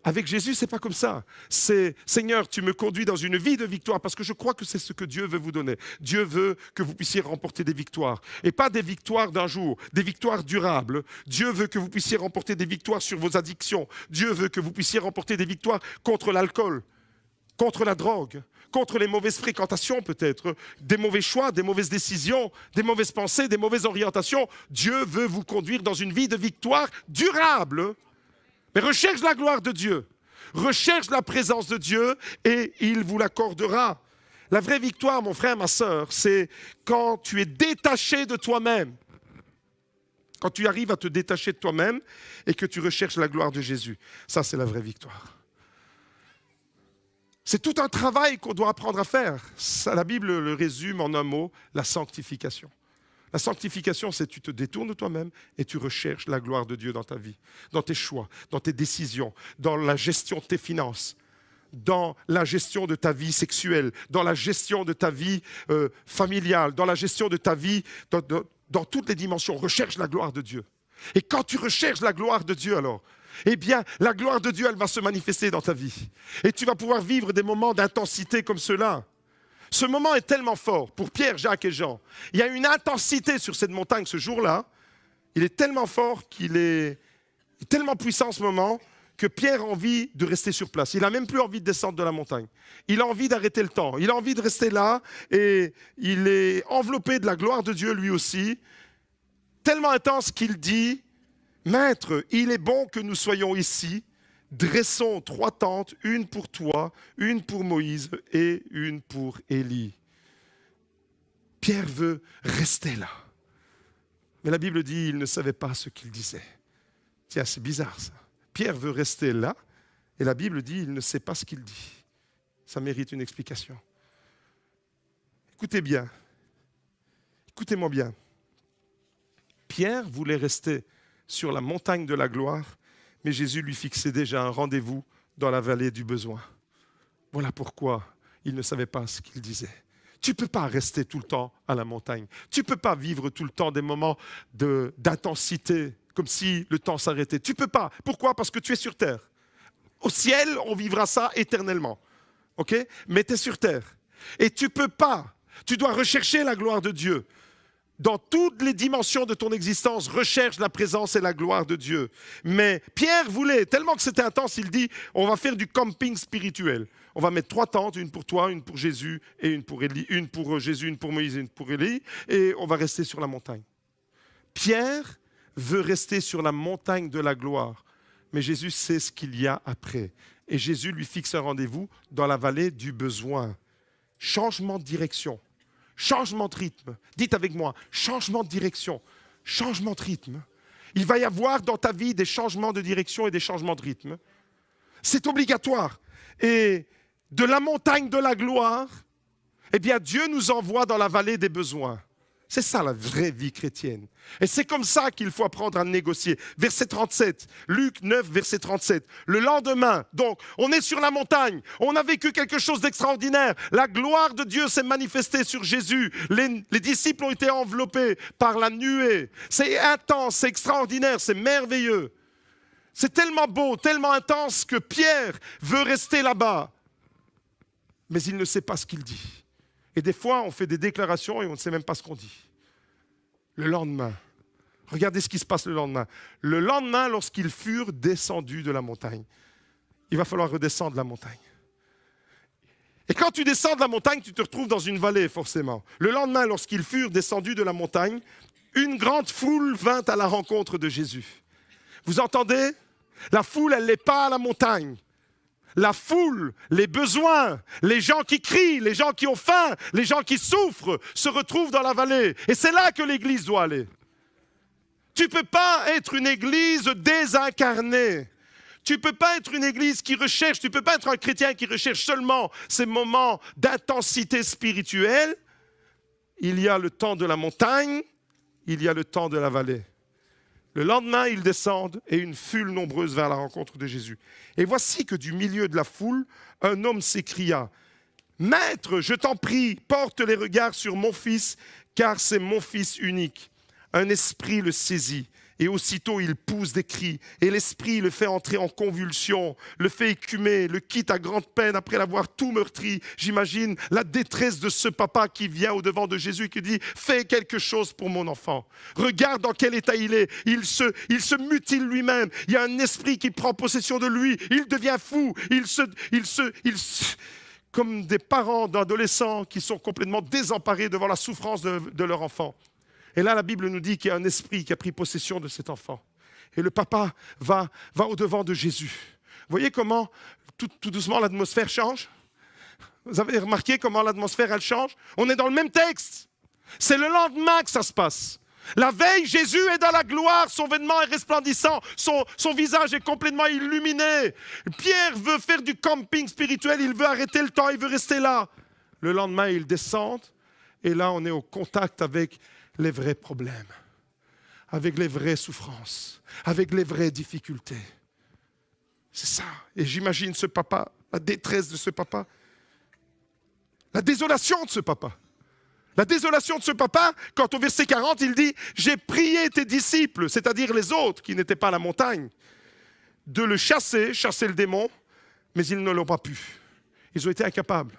Avec Jésus, ce n'est pas comme ça. C'est « Seigneur, tu me conduis dans une vie de victoire parce que je crois que c'est ce que Dieu veut vous donner. Dieu veut que vous puissiez remporter des victoires. Et pas des victoires d'un jour, des victoires durables. Dieu veut que vous puissiez remporter des victoires sur vos addictions. Dieu veut que vous puissiez remporter des victoires contre l'alcool, contre la drogue, contre les mauvaises fréquentations peut-être, des mauvais choix, des mauvaises décisions, des mauvaises pensées, des mauvaises orientations. Dieu veut vous conduire dans une vie de victoire durable. Mais recherche la gloire de Dieu, recherche la présence de Dieu et il vous l'accordera. La vraie victoire, mon frère, ma sœur, c'est quand tu es détaché de toi-même. Quand tu arrives à te détacher de toi-même et que tu recherches la gloire de Jésus. Ça, c'est la vraie victoire. C'est tout un travail qu'on doit apprendre à faire. Ça, la Bible le résume en un mot, la sanctification. La sanctification, c'est que tu te détournes de toi-même et tu recherches la gloire de Dieu dans ta vie, dans tes choix, dans tes décisions, dans la gestion de tes finances, dans la gestion de ta vie sexuelle, dans la gestion de ta vie familiale, dans la gestion de ta vie, dans toutes les dimensions. Recherche la gloire de Dieu. Et quand tu recherches la gloire de Dieu, alors, eh bien, la gloire de Dieu, elle va se manifester dans ta vie. Et tu vas pouvoir vivre des moments d'intensité comme ceux-là. Ce moment est tellement fort pour Pierre, Jacques et Jean. Il y a une intensité sur cette montagne ce jour-là. Il est tellement fort qu'il est tellement puissant ce moment que Pierre a envie de rester sur place. Il n'a même plus envie de descendre de la montagne. Il a envie d'arrêter le temps. Il a envie de rester là et il est enveloppé de la gloire de Dieu lui aussi. Tellement intense qu'il dit « Maître, il est bon que nous soyons ici. Dressons 3 tentes, une pour toi, une pour Moïse et une pour Élie. » Pierre veut rester là. Mais la Bible dit qu'il ne savait pas ce qu'il disait. Tiens, c'est bizarre ça. Pierre veut rester là et la Bible dit qu'il ne sait pas ce qu'il dit. Ça mérite une explication. Écoutez bien. Écoutez-moi bien. Pierre voulait rester sur la montagne de la gloire, mais Jésus lui fixait déjà un rendez-vous dans la vallée du besoin. Voilà pourquoi il ne savait pas ce qu'il disait. Tu ne peux pas rester tout le temps à la montagne. Tu ne peux pas vivre tout le temps des moments d'intensité, comme si le temps s'arrêtait. Tu ne peux pas. Pourquoi? Parce que tu es sur terre. Au ciel, on vivra ça éternellement. Okay? Mais tu es sur terre. Et tu ne peux pas. Tu dois rechercher la gloire de Dieu. Dans toutes les dimensions de ton existence, recherche la présence et la gloire de Dieu. Mais Pierre voulait, tellement que c'était intense, il dit, on va faire du camping spirituel. On va mettre 3 tentes, une pour toi, une pour Jésus, et une pour Élie, une pour Jésus, une pour Moïse, et une pour Élie, et on va rester sur la montagne. Pierre veut rester sur la montagne de la gloire, mais Jésus sait ce qu'il y a après. Et Jésus lui fixe un rendez-vous dans la vallée du besoin. Changement de direction. Changement de rythme. Dites avec moi, changement de direction, changement de rythme. Il va y avoir dans ta vie des changements de direction et des changements de rythme. C'est obligatoire. Et de la montagne de la gloire, eh bien Dieu nous envoie dans la vallée des besoins. C'est ça la vraie vie chrétienne. Et c'est comme ça qu'il faut apprendre à négocier. Verset 37, Luc 9, verset 37. Le lendemain, donc, on est sur la montagne. On a vécu quelque chose d'extraordinaire. La gloire de Dieu s'est manifestée sur Jésus. Les disciples ont été enveloppés par la nuée. C'est intense, c'est extraordinaire, c'est merveilleux. C'est tellement beau, tellement intense que Pierre veut rester là-bas. Mais il ne sait pas ce qu'il dit. Et des fois, on fait des déclarations et on ne sait même pas ce qu'on dit. Le lendemain, regardez ce qui se passe le lendemain. Le lendemain, lorsqu'ils furent descendus de la montagne, il va falloir redescendre la montagne. Et quand tu descends de la montagne, tu te retrouves dans une vallée, forcément. Le lendemain, lorsqu'ils furent descendus de la montagne, une grande foule vint à la rencontre de Jésus. Vous entendez? La foule, elle n'est pas à la montagne. La foule, les besoins, les gens qui crient, les gens qui ont faim, les gens qui souffrent, se retrouvent dans la vallée. Et c'est là que l'Église doit aller. Tu ne peux pas être une Église désincarnée. Tu ne peux pas être une Église qui recherche, tu ne peux pas être un chrétien qui recherche seulement ces moments d'intensité spirituelle. Il y a le temps de la montagne, il y a le temps de la vallée. Le lendemain, ils descendent et une foule nombreuse va à la rencontre de Jésus. Et voici que du milieu de la foule, un homme s'écria « Maître, je t'en prie, porte les regards sur mon fils, car c'est mon fils unique. » Un esprit le saisit. Et aussitôt, il pousse des cris. Et l'esprit le fait entrer en convulsion, le fait écumer, le quitte à grande peine après l'avoir tout meurtri. J'imagine la détresse de ce papa qui vient au-devant de Jésus et qui dit « Fais quelque chose pour mon enfant. Regarde dans quel état il est. Il se mutile lui-même. Il y a un esprit qui prend possession de lui. Il devient fou. Comme des parents d'adolescents qui sont complètement désemparés devant la souffrance de leur enfant. Et là, la Bible nous dit qu'il y a un esprit qui a pris possession de cet enfant. Et le papa va au-devant de Jésus. Vous voyez comment, tout doucement, l'atmosphère change? Vous avez remarqué comment l'atmosphère, elle change? On est dans le même texte. C'est le lendemain que ça se passe. La veille, Jésus est dans la gloire, son vêtement est resplendissant, son visage est complètement illuminé. Pierre veut faire du camping spirituel, il veut arrêter le temps, il veut rester là. Le lendemain, ils descendent, et là, on est au contact avec les vrais problèmes, avec les vraies souffrances, avec les vraies difficultés. C'est ça. Et j'imagine ce papa, la détresse de ce papa, la désolation de ce papa. La désolation de ce papa, quand au verset 40, il dit « J'ai prié tes disciples », c'est-à-dire les autres qui n'étaient pas à la montagne, de le chasser le démon, mais ils ne l'ont pas pu. Ils ont été incapables.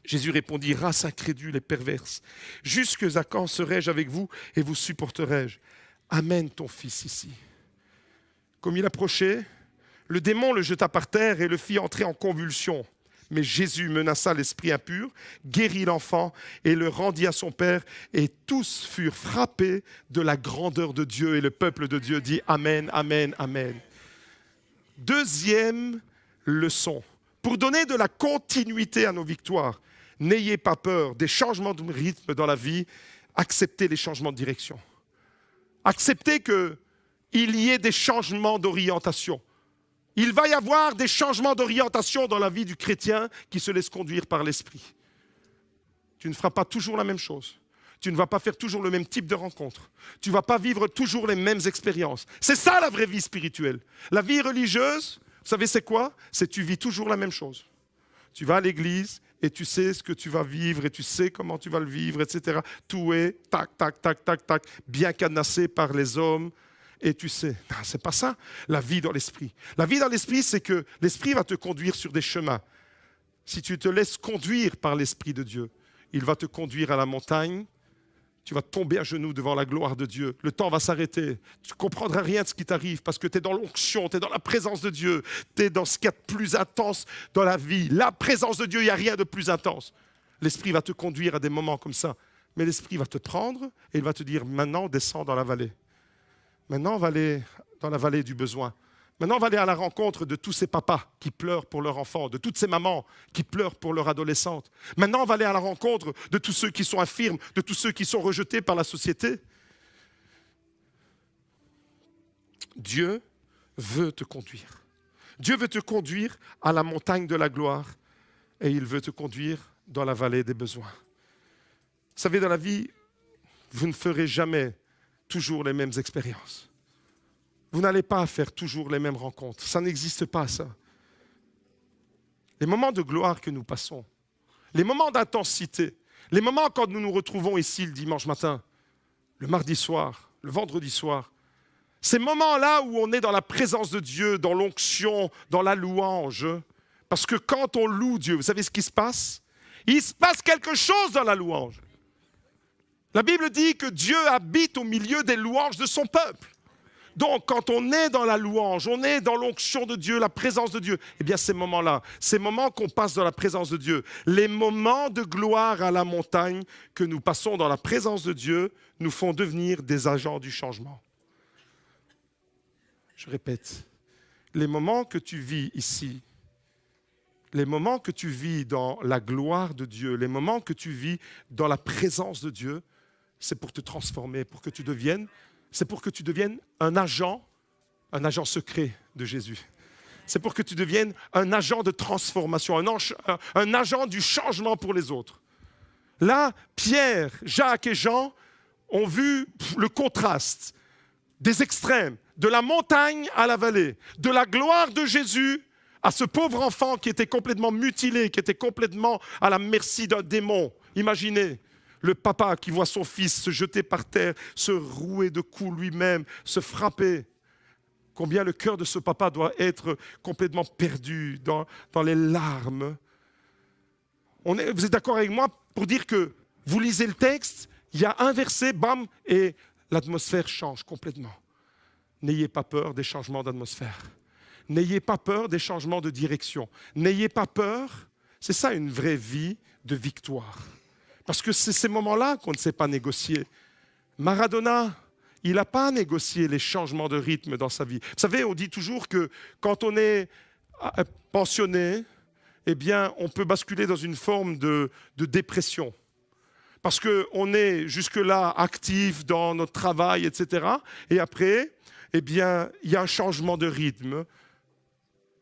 Jésus répondit, race incrédule et perverse, jusque à quand serai-je avec vous et vous supporterai-je? Amène ton fils ici. Comme il approchait, le démon le jeta par terre et le fit entrer en convulsion. Mais Jésus menaça l'esprit impur, guérit l'enfant et le rendit à son père. Et tous furent frappés de la grandeur de Dieu. Et le peuple de Dieu dit Amen, Amen, Amen. Deuxième leçon. Pour donner de la continuité à nos victoires, n'ayez pas peur des changements de rythme dans la vie, acceptez les changements de direction. Acceptez qu'il y ait des changements d'orientation. Il va y avoir des changements d'orientation dans la vie du chrétien qui se laisse conduire par l'esprit. Tu ne feras pas toujours la même chose. Tu ne vas pas faire toujours le même type de rencontre. Tu ne vas pas vivre toujours les mêmes expériences. C'est ça la vraie vie spirituelle. La vie religieuse, vous savez c'est quoi? C'est que tu vis toujours la même chose. Tu vas à l'église et tu sais ce que tu vas vivre et tu sais comment tu vas le vivre, etc. Tout est tac, tac, tac, tac, tac, bien cadenassé par les hommes. Et tu sais, non, c'est pas ça, la vie dans l'esprit. La vie dans l'esprit, c'est que l'esprit va te conduire sur des chemins. Si tu te laisses conduire par l'esprit de Dieu, il va te conduire à la montagne, tu vas tomber à genoux devant la gloire de Dieu. Le temps va s'arrêter. Tu ne comprendras rien de ce qui t'arrive parce que tu es dans l'onction, tu es dans la présence de Dieu, tu es dans ce qu'il y a de plus intense dans la vie. La présence de Dieu, il n'y a rien de plus intense. L'esprit va te conduire à des moments comme ça. Mais l'esprit va te prendre et il va te dire, maintenant, descends dans la vallée. Maintenant, on va aller dans la vallée du besoin. Maintenant, on va aller à la rencontre de tous ces papas qui pleurent pour leur enfant, de toutes ces mamans qui pleurent pour leur adolescente. Maintenant, on va aller à la rencontre de tous ceux qui sont infirmes, de tous ceux qui sont rejetés par la société. Dieu veut te conduire. Dieu veut te conduire à la montagne de la gloire et il veut te conduire dans la vallée des besoins. Vous savez, dans la vie, vous ne ferez jamais toujours les mêmes expériences. Vous n'allez pas faire toujours les mêmes rencontres. Ça n'existe pas, ça. Les moments de gloire que nous passons, les moments d'intensité, les moments quand nous nous retrouvons ici le dimanche matin, le mardi soir, le vendredi soir, ces moments-là où on est dans la présence de Dieu, dans l'onction, dans la louange, parce que quand on loue Dieu, vous savez ce qui se passe? Il se passe quelque chose dans la louange. La Bible dit que Dieu habite au milieu des louanges de son peuple. Donc, quand on est dans la louange, on est dans l'onction de Dieu, la présence de Dieu, eh bien, ces moments-là, ces moments qu'on passe dans la présence de Dieu, les moments de gloire à la montagne que nous passons dans la présence de Dieu, nous font devenir des agents du changement. Je répète, les moments que tu vis ici, les moments que tu vis dans la gloire de Dieu, les moments que tu vis dans la présence de Dieu, c'est pour te transformer, c'est pour que tu deviennes un agent secret de Jésus. C'est pour que tu deviennes un agent de transformation, un agent du changement pour les autres. Là, Pierre, Jacques et Jean ont vu le contraste des extrêmes, de la montagne à la vallée, de la gloire de Jésus à ce pauvre enfant qui était complètement mutilé, qui était complètement à la merci d'un démon. Imaginez le papa qui voit son fils se jeter par terre, se rouer de coups lui-même, se frapper. Combien le cœur de ce papa doit être complètement perdu dans les larmes. Vous êtes d'accord avec moi pour dire que vous lisez le texte, il y a un verset, bam, et l'atmosphère change complètement. N'ayez pas peur des changements d'atmosphère. N'ayez pas peur des changements de direction. N'ayez pas peur. C'est ça une vraie vie de victoire. Parce que c'est ces moments-là qu'on ne sait pas négocier. Maradona, il n'a pas négocié les changements de rythme dans sa vie. Vous savez, on dit toujours que quand on est pensionné, eh bien, on peut basculer dans une forme de dépression. Parce qu'on est jusque-là actif dans notre travail, etc. Et après, eh bien, il y a un changement de rythme.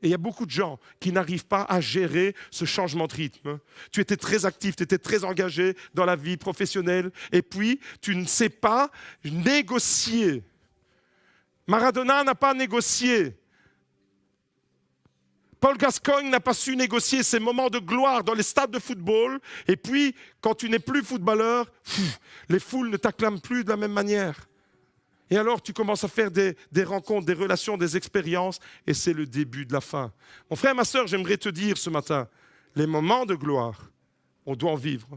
Et il y a beaucoup de gens qui n'arrivent pas à gérer ce changement de rythme. Tu étais très actif, tu étais très engagé dans la vie professionnelle, et puis tu ne sais pas négocier. Maradona n'a pas négocié. Paul Gascoigne n'a pas su négocier ces moments de gloire dans les stades de football, et puis quand tu n'es plus footballeur, les foules ne t'acclament plus de la même manière. Et alors, tu commences à faire des rencontres, des relations, des expériences, et c'est le début de la fin. Mon frère, ma sœur, j'aimerais te dire ce matin, les moments de gloire, on doit en vivre.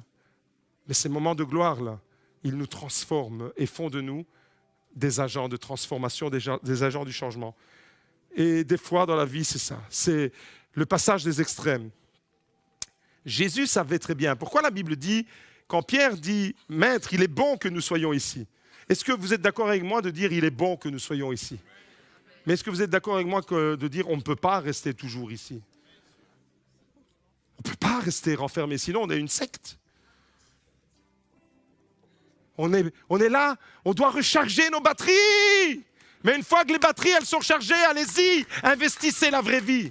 Mais ces moments de gloire-là, ils nous transforment et font de nous des agents de transformation, des agents du changement. Et des fois, dans la vie, c'est ça. C'est le passage des extrêmes. Jésus savait très bien. Pourquoi la Bible dit, quand Pierre dit, « Maître, il est bon que nous soyons ici », est-ce que vous êtes d'accord avec moi de dire il est bon que nous soyons ici? Mais est-ce que vous êtes d'accord avec moi de dire on ne peut pas rester toujours ici? On ne peut pas rester renfermé, sinon on est une secte. On est là, on doit recharger nos batteries. Mais une fois que les batteries elles sont chargées, allez-y, investissez la vraie vie.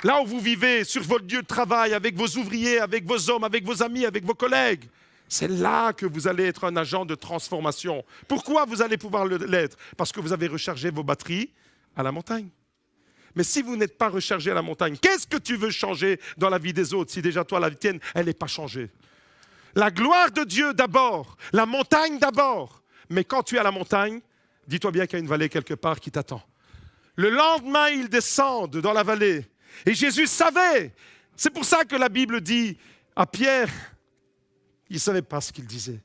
Là où vous vivez, sur votre lieu de travail, avec vos ouvriers, avec vos hommes, avec vos amis, avec vos collègues. C'est là que vous allez être un agent de transformation. Pourquoi vous allez pouvoir l'être? Parce que vous avez rechargé vos batteries à la montagne. Mais si vous n'êtes pas rechargé à la montagne, qu'est-ce que tu veux changer dans la vie des autres si déjà toi, la tienne, elle n'est pas changée? La gloire de Dieu d'abord, la montagne d'abord. Mais quand tu es à la montagne, dis-toi bien qu'il y a une vallée quelque part qui t'attend. Le lendemain, ils descendent dans la vallée. Et Jésus savait. C'est pour ça que la Bible dit à Pierre, il ne savait pas ce qu'il disait.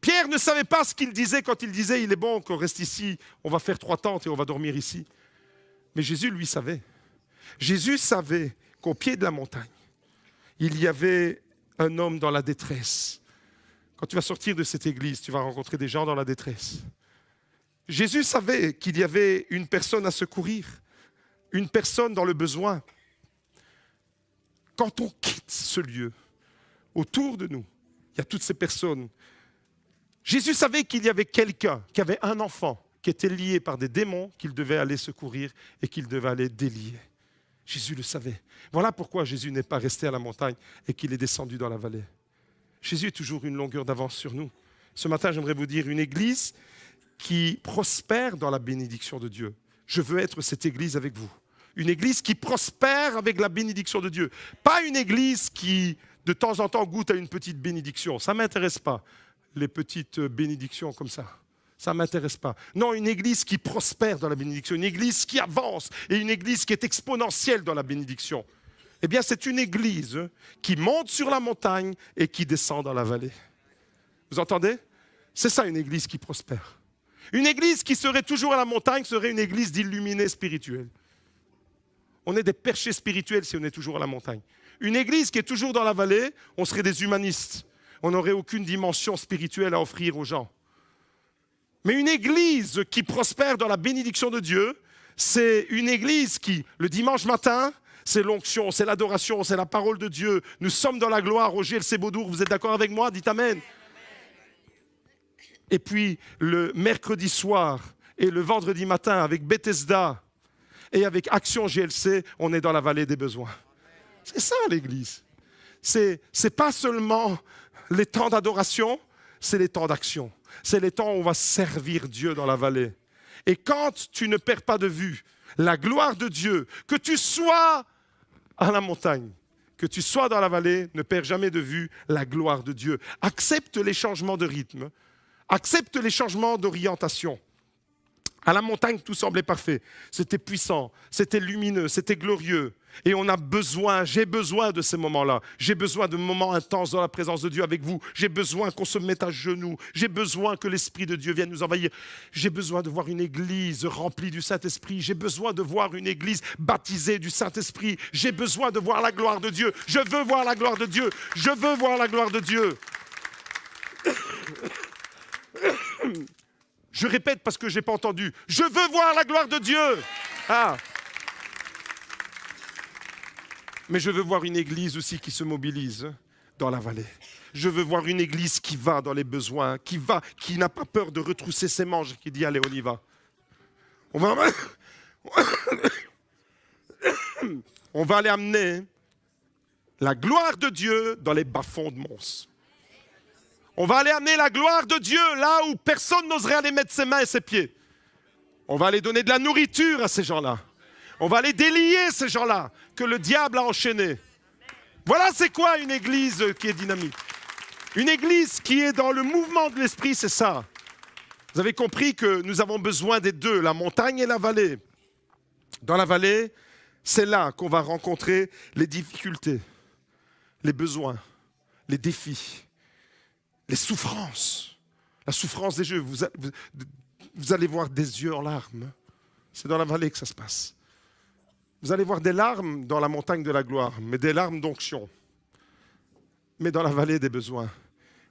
Pierre ne savait pas ce qu'il disait quand il disait « il est bon qu'on reste ici, on va faire 3 tentes et on va dormir ici ». Mais Jésus, lui, savait. Jésus savait qu'au pied de la montagne, il y avait un homme dans la détresse. Quand tu vas sortir de cette église, tu vas rencontrer des gens dans la détresse. Jésus savait qu'il y avait une personne à secourir, une personne dans le besoin. Quand on quitte ce lieu, autour de nous, il y a toutes ces personnes. Jésus savait qu'il y avait quelqu'un, qui avait un enfant, qui était lié par des démons, qu'il devait aller secourir et qu'il devait aller délier. Jésus le savait. Voilà pourquoi Jésus n'est pas resté à la montagne et qu'il est descendu dans la vallée. Jésus est toujours une longueur d'avance sur nous. Ce matin, j'aimerais vous dire, une église qui prospère dans la bénédiction de Dieu. Je veux être cette église avec vous. Une église qui prospère avec la bénédiction de Dieu. Pas une église qui, de temps en temps, goûte à une petite bénédiction. Ça ne m'intéresse pas, les petites bénédictions comme ça. Ça ne m'intéresse pas. Non, une église qui prospère dans la bénédiction, une église qui avance et une église qui est exponentielle dans la bénédiction. Eh bien, c'est une église qui monte sur la montagne et qui descend dans la vallée. Vous entendez? C'est ça une église qui prospère. Une église qui serait toujours à la montagne serait une église d'illuminés spirituels. On est des perchés spirituels si on est toujours à la montagne. Une église qui est toujours dans la vallée, on serait des humanistes. On n'aurait aucune dimension spirituelle à offrir aux gens. Mais une église qui prospère dans la bénédiction de Dieu, c'est une église qui, le dimanche matin, c'est l'onction, c'est l'adoration, c'est la parole de Dieu. Nous sommes dans la gloire au GLC Beaudour. Vous êtes d'accord avec moi? Dites Amen. Et puis, le mercredi soir et le vendredi matin avec Bethesda et avec Action GLC, on est dans la vallée des besoins. C'est ça l'église. C'est pas seulement les temps d'adoration, c'est les temps d'action. C'est les temps où on va servir Dieu dans la vallée. Et quand tu ne perds pas de vue la gloire de Dieu, que tu sois à la montagne, que tu sois dans la vallée, ne perds jamais de vue la gloire de Dieu. Accepte les changements de rythme, accepte les changements d'orientation. À la montagne, tout semblait parfait. C'était puissant, c'était lumineux, c'était glorieux. Et on a besoin, j'ai besoin de ces moments-là. J'ai besoin de moments intenses dans la présence de Dieu avec vous. J'ai besoin qu'on se mette à genoux. J'ai besoin que l'Esprit de Dieu vienne nous envahir. J'ai besoin de voir une église remplie du Saint-Esprit. J'ai besoin de voir une église baptisée du Saint-Esprit. J'ai besoin de voir la gloire de Dieu. Je veux voir la gloire de Dieu. Je veux voir la gloire de Dieu. Je répète parce que je n'ai pas entendu. Je veux voir la gloire de Dieu. Ah. Mais je veux voir une église aussi qui se mobilise dans la vallée. Je veux voir une église qui va dans les besoins, qui n'a pas peur de retrousser ses manches, qui dit allez, on y va. On va aller amener la gloire de Dieu dans les bas-fonds de Mons. On va aller amener la gloire de Dieu là où personne n'oserait aller mettre ses mains et ses pieds. On va aller donner de la nourriture à ces gens-là. On va aller délier ces gens-là que le diable a enchaînés. Voilà c'est quoi une église qui est dynamique. Une église qui est dans le mouvement de l'esprit, c'est ça. Vous avez compris que nous avons besoin des deux, la montagne et la vallée. Dans la vallée, c'est là qu'on va rencontrer les difficultés, les besoins, les défis. Les souffrances, la souffrance des yeux, vous allez voir des yeux en larmes. C'est dans la vallée que ça se passe. Vous allez voir des larmes dans la montagne de la gloire, mais des larmes d'onction. Mais dans la vallée des besoins,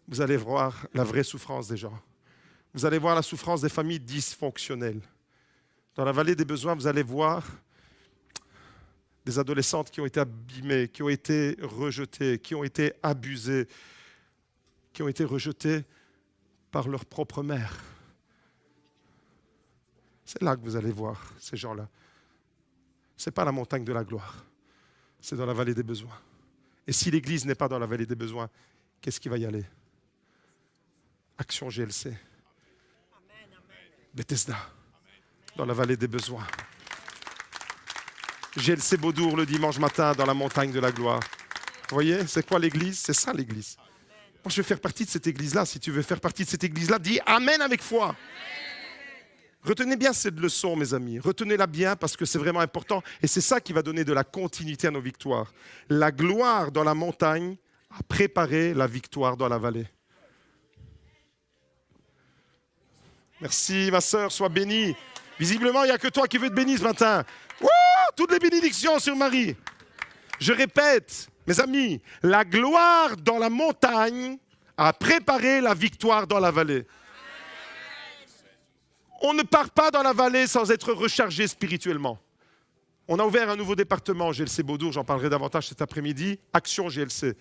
vous allez voir la vraie souffrance des gens. Vous allez voir la souffrance des familles dysfonctionnelles. Dans la vallée des besoins, vous allez voir des adolescentes qui ont été abîmées, qui ont été rejetées, qui ont été abusées, qui ont été rejetés par leur propre mère. C'est là que vous allez voir ces gens-là. Ce n'est pas la montagne de la gloire, c'est dans la vallée des besoins. Et si l'Église n'est pas dans la vallée des besoins, qu'est-ce qui va y aller? Action GLC. Bethesda, dans la vallée des besoins. GLC Beaudour le dimanche matin dans la montagne de la gloire. Vous voyez, c'est quoi l'Église? C'est ça l'Église. Moi, je veux faire partie de cette église-là. Si tu veux faire partie de cette église-là, dis Amen avec foi. Amen. Retenez bien cette leçon, mes amis. Retenez-la bien parce que c'est vraiment important. Et c'est ça qui va donner de la continuité à nos victoires. La gloire dans la montagne a préparé la victoire dans la vallée. Merci, ma sœur, sois bénie. Visiblement, il n'y a que toi qui veux te bénir ce matin. Wouh, toutes les bénédictions sur Marie. Je répète. Mes amis, la gloire dans la montagne a préparé la victoire dans la vallée. On ne part pas dans la vallée sans être rechargé spirituellement. On a ouvert un nouveau département, GLC Beaudour, j'en parlerai davantage cet après-midi, Action GLC.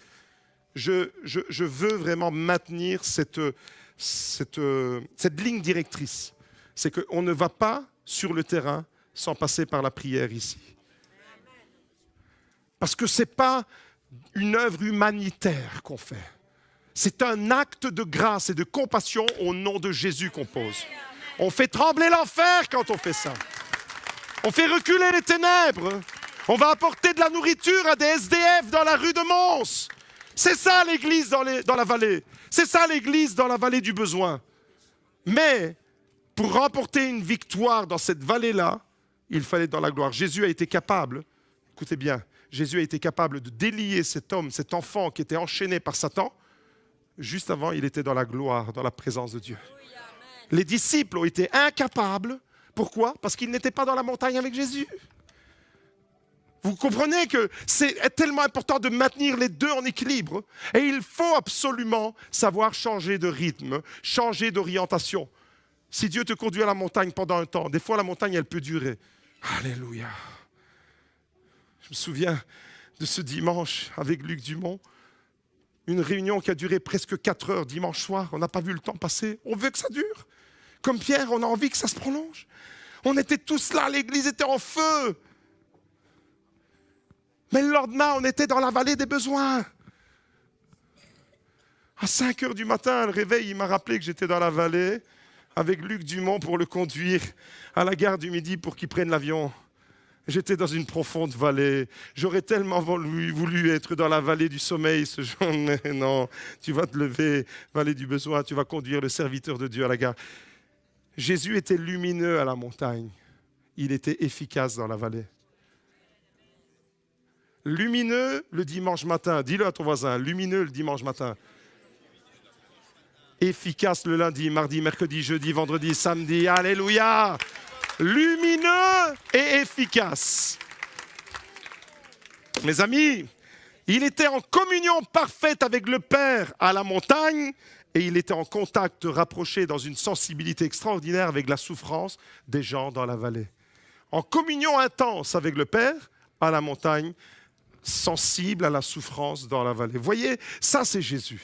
Je veux vraiment maintenir cette ligne directrice. C'est qu'on ne va pas sur le terrain sans passer par la prière ici. Parce que ce n'est pas une œuvre humanitaire qu'on fait. C'est un acte de grâce et de compassion au nom de Jésus qu'on pose. On fait trembler l'enfer quand on fait ça. On fait reculer les ténèbres. On va apporter de la nourriture à des SDF dans la rue de Mons. C'est ça l'église dans la vallée. C'est ça l'église dans la vallée du besoin. Mais pour remporter une victoire dans cette vallée-là, il fallait être dans la gloire. Jésus a été capable, écoutez bien, Jésus a été capable de délier cet homme, cet enfant qui était enchaîné par Satan. Juste avant, il était dans la gloire, dans la présence de Dieu. Les disciples ont été incapables. Pourquoi? Parce qu'ils n'étaient pas dans la montagne avec Jésus. Vous comprenez que c'est tellement important de maintenir les deux en équilibre. Et il faut absolument savoir changer de rythme, changer d'orientation. Si Dieu te conduit à la montagne pendant un temps, des fois la montagne, elle peut durer. Alléluia. Je me souviens de ce dimanche avec Luc Dumont. Une réunion qui a duré presque 4 heures dimanche soir. On n'a pas vu le temps passer. On veut que ça dure. Comme Pierre, on a envie que ça se prolonge. On était tous là, l'église était en feu. Mais le lendemain, on était dans la vallée des besoins. À 5 heures du matin, le réveil, il m'a rappelé que j'étais dans la vallée avec Luc Dumont pour le conduire à la gare du Midi pour qu'il prenne l'avion. J'étais dans une profonde vallée. J'aurais tellement voulu être dans la vallée du sommeil ce jour. Mais non, tu vas te lever, vallée du besoin, tu vas conduire le serviteur de Dieu à la gare. Jésus était lumineux à la montagne. Il était efficace dans la vallée. Lumineux le dimanche matin. Dis-le à ton voisin, lumineux le dimanche matin. Efficace le lundi, mardi, mercredi, jeudi, vendredi, samedi. Alléluia! Lumineux et efficace. Mes amis, il était en communion parfaite avec le Père à la montagne et il était en contact rapproché dans une sensibilité extraordinaire avec la souffrance des gens dans la vallée. En communion intense avec le Père à la montagne, sensible à la souffrance dans la vallée. Vous voyez, ça c'est Jésus.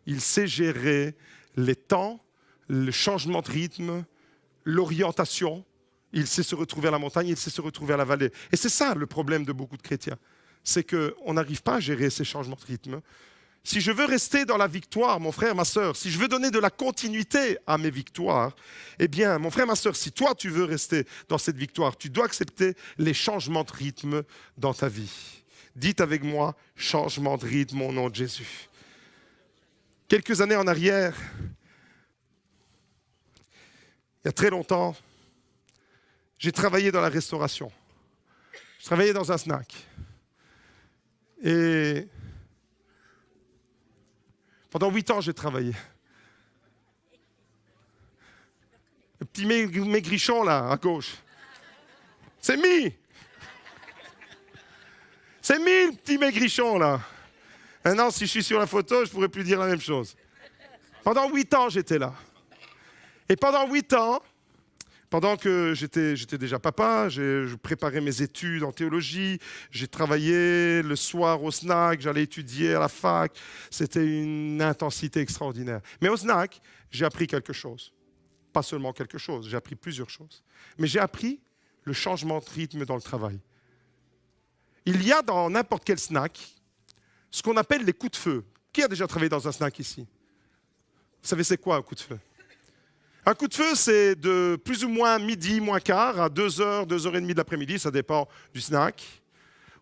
Il sait gérer les temps, le changement de rythme, l'orientation. Il sait se retrouver à la montagne, il sait se retrouver à la vallée. Et c'est ça le problème de beaucoup de chrétiens. C'est qu'on n'arrive pas à gérer ces changements de rythme. Si je veux rester dans la victoire, mon frère, ma sœur, si je veux donner de la continuité à mes victoires, eh bien, mon frère, ma sœur, si toi tu veux rester dans cette victoire, tu dois accepter les changements de rythme dans ta vie. Dites avec moi, changement de rythme au nom de Jésus. Quelques années en arrière, il y a très longtemps, j'ai travaillé dans la restauration. Je travaillais dans un snack. Et pendant 8 ans, j'ai travaillé. Le petit maigrichon, là, à gauche. C'est mis. C'est mis, le petit maigrichon, là. Maintenant, si je suis sur la photo, je ne pourrais plus dire la même chose. Pendant 8 ans, j'étais là. Et pendant 8 ans, pendant que j'étais déjà papa, je préparais mes études en théologie, j'ai travaillé le soir au snack, j'allais étudier à la fac. C'était une intensité extraordinaire. Mais au snack, j'ai appris quelque chose. Pas seulement quelque chose, j'ai appris plusieurs choses. Mais j'ai appris le changement de rythme dans le travail. Il y a dans n'importe quel snack ce qu'on appelle les coups de feu. Qui a déjà travaillé dans un snack ici? Vous savez c'est quoi un coup de feu? Un coup de feu, c'est de plus ou moins midi, moins quart, à 2h, 2h30 de l'après-midi, ça dépend du snack,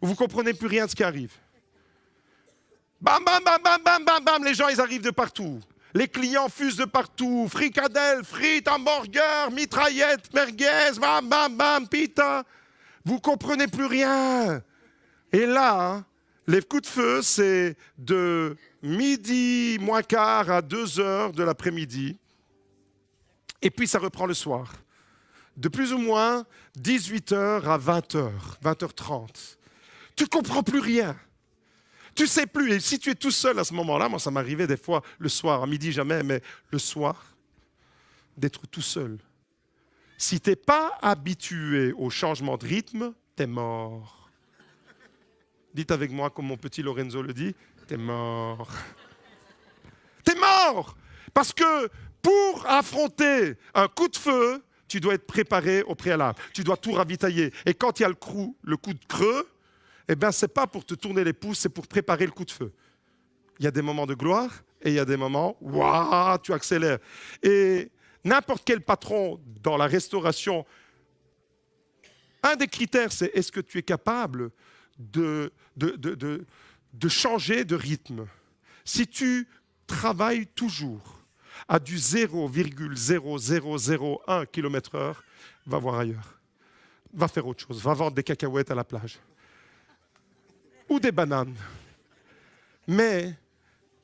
où vous ne comprenez plus rien de ce qui arrive. Bam, bam, bam, bam, bam, bam, bam, les gens, ils arrivent de partout. Les clients fusent de partout, fricadelles, frites, hamburgers, mitraillettes, merguez, bam, bam, bam, pita. Vous ne comprenez plus rien. Et là, les coups de feu, c'est de midi, moins quart, à 2h de l'après-midi. Et puis ça reprend le soir, de plus ou moins 18h à 20h, 20h30. Tu ne comprends plus rien. Tu ne sais plus. Et si tu es tout seul à ce moment-là, moi ça m'arrivait des fois le soir, à midi jamais, mais le soir, d'être tout seul. Si tu n'es pas habitué au changement de rythme, tu es mort. Dites avec moi, comme mon petit Lorenzo le dit, tu es mort. Tu es mort. Parce que pour affronter un coup de feu, tu dois être préparé au préalable. Tu dois tout ravitailler. Et quand il y a le coup de creux, eh bien, ce n'est pas pour te tourner les pouces, c'est pour préparer le coup de feu. Il y a des moments de gloire et il y a des moments où tu accélères. Et n'importe quel patron dans la restauration, un des critères, c'est est-ce que tu es capable de changer de rythme. Si tu travailles toujours à du 0,0001 km/h, va voir ailleurs. Va faire autre chose. Va vendre des cacahuètes à la plage. Ou des bananes. Mais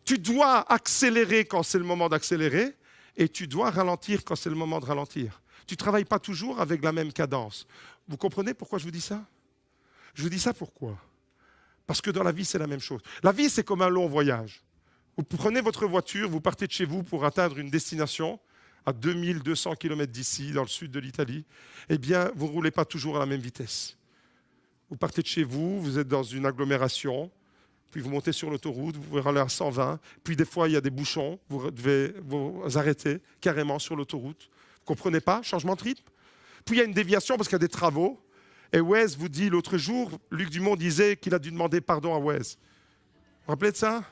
tu dois accélérer quand c'est le moment d'accélérer Et tu dois ralentir quand c'est le moment de ralentir. Tu ne travailles pas toujours avec la même cadence. Vous comprenez pourquoi je vous dis ça? Je vous dis ça pourquoi? Parce que dans la vie, c'est la même chose. La vie, c'est comme un long voyage. Vous prenez votre voiture, vous partez de chez vous pour atteindre une destination à 2200 km d'ici, dans le sud de l'Italie. Eh bien, vous ne roulez pas toujours à la même vitesse. Vous partez de chez vous, vous êtes dans une agglomération, puis vous montez sur l'autoroute, vous pouvez aller à 120, puis des fois, il y a des bouchons, vous devez vous arrêter carrément sur l'autoroute. Vous ne comprenez pas? Changement de rythme. Puis il y a une déviation parce qu'il y a des travaux. Et Wes vous dit, l'autre jour, Luc Dumont disait qu'il a dû demander pardon à Wes. Vous vous rappelez de ça?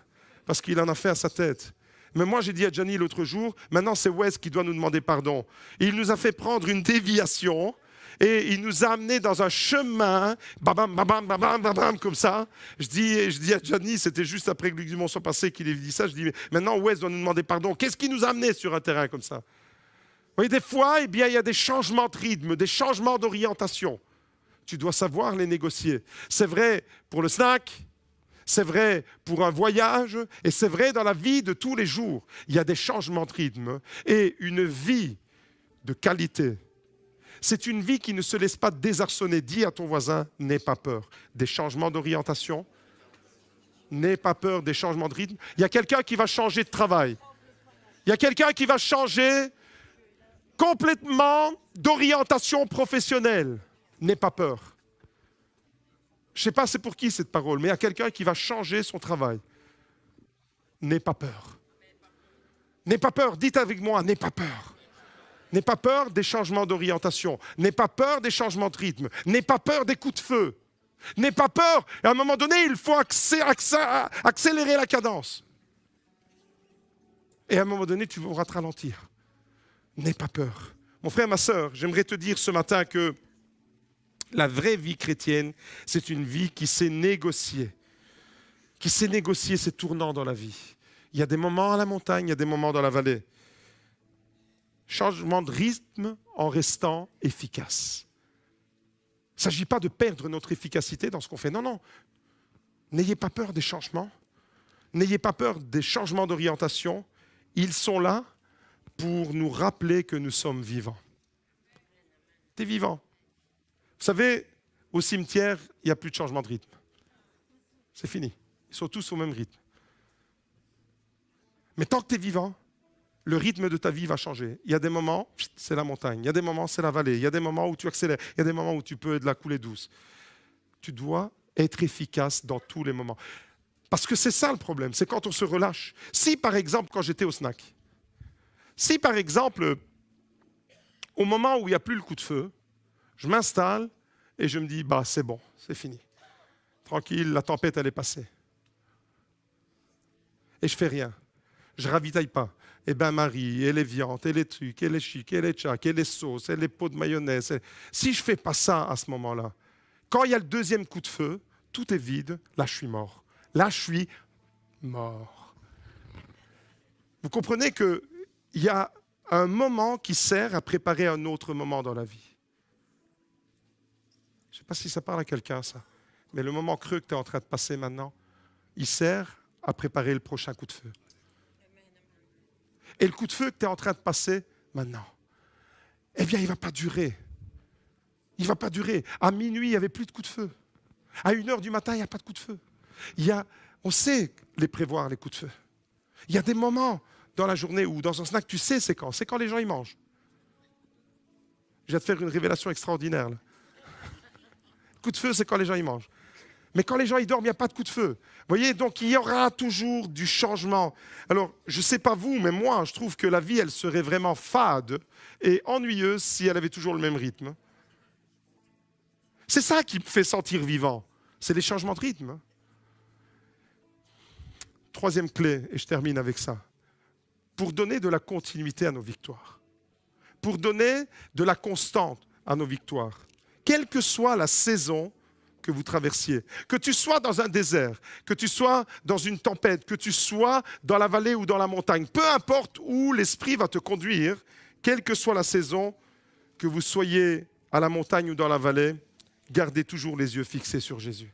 Parce qu'il en a fait à sa tête. Mais moi, j'ai dit à Johnny l'autre jour, maintenant c'est Wes qui doit nous demander pardon. Et il nous a fait prendre une déviation et il nous a amenés dans un chemin, babam, babam, babam, babam, comme ça. Je dis à Johnny, c'était juste après que Luc Dumont soit passé qu'il ait dit ça, je dis, mais maintenant Wes doit nous demander pardon. Qu'est-ce qui nous a amenés sur un terrain comme ça? Vous voyez, des fois, eh bien, il y a des changements de rythme, des changements d'orientation. Tu dois savoir les négocier. C'est vrai pour le snack, c'est vrai pour un voyage, et c'est vrai dans la vie de tous les jours. Il y a des changements de rythme. Et une vie de qualité, c'est une vie qui ne se laisse pas désarçonner. Dis à ton voisin, n'aie pas peur des changements d'orientation, n'aie pas peur des changements de rythme. Il y a quelqu'un qui va changer de travail. Il y a quelqu'un qui va changer complètement d'orientation professionnelle. N'aie pas peur. Je ne sais pas c'est pour qui cette parole, mais il y a quelqu'un qui va changer son travail. N'aie pas peur. N'aie pas peur, dites avec moi, n'aie pas peur. N'aie pas peur des changements d'orientation. N'aie pas peur des changements de rythme. N'aie pas peur des coups de feu. N'aie pas peur. À un moment donné, il faut accélérer la cadence. Et à un moment donné, tu devras te ralentir. N'aie pas peur. Mon frère, ma sœur, j'aimerais te dire ce matin que la vraie vie chrétienne, c'est une vie qui sait négocier ses tournants dans la vie. Il y a des moments à la montagne, il y a des moments dans la vallée. Changement de rythme en restant efficace. Il ne s'agit pas de perdre notre efficacité dans ce qu'on fait. Non, non. N'ayez pas peur des changements. N'ayez pas peur des changements d'orientation. Ils sont là pour nous rappeler que nous sommes vivants. Tu es vivant. Vous savez, au cimetière, il n'y a plus de changement de rythme. C'est fini. Ils sont tous au même rythme. Mais tant que tu es vivant, le rythme de ta vie va changer. Il y a des moments, c'est la montagne. Il y a des moments, c'est la vallée. Il y a des moments où tu accélères. Il y a des moments où tu peux de la couler douce. Tu dois être efficace dans tous les moments. Parce que c'est ça le problème, c'est quand on se relâche. Si, par exemple, quand j'étais au snack, si, par exemple, au moment où il n'y a plus le coup de feu, je m'installe et je me dis, bah, c'est bon, c'est fini. Tranquille, la tempête, elle est passée. Et je ne fais rien. Je ne ravitaille pas. Et bain-marie, et les viandes, et les trucs, et les chics, et les tchaks, et les sauces, et les pots de mayonnaise. Si je ne fais pas ça à ce moment-là, quand il y a le deuxième coup de feu, tout est vide, là je suis mort. Là je suis mort. Vous comprenez qu'il y a un moment qui sert à préparer un autre moment dans la vie. Je ne sais pas si ça parle à quelqu'un, ça. Mais le moment creux que tu es en train de passer maintenant, il sert à préparer le prochain coup de feu. Et le coup de feu que tu es en train de passer maintenant, eh bien, il ne va pas durer. Il ne va pas durer. À minuit, il n'y avait plus de coup de feu. À 1h du matin, il n'y a pas de coup de feu. On sait les prévoir, les coups de feu. Il y a des moments dans la journée ou dans un snack, tu sais c'est quand. C'est quand les gens y mangent. Je viens de faire une révélation extraordinaire. Là. Le coup de feu, c'est quand les gens y mangent. Mais quand les gens y dorment, il n'y a pas de coup de feu. Vous voyez, donc il y aura toujours du changement. Alors, je ne sais pas vous, mais moi, je trouve que la vie, elle serait vraiment fade et ennuyeuse si elle avait toujours le même rythme. C'est ça qui me fait sentir vivant. C'est les changements de rythme. Troisième clé, et je termine avec ça. Pour donner de la continuité à nos victoires. Pour donner de la constante à nos victoires. Quelle que soit la saison que vous traversiez, que tu sois dans un désert, que tu sois dans une tempête, que tu sois dans la vallée ou dans la montagne, peu importe où l'Esprit va te conduire, quelle que soit la saison, que vous soyez à la montagne ou dans la vallée, gardez toujours les yeux fixés sur Jésus.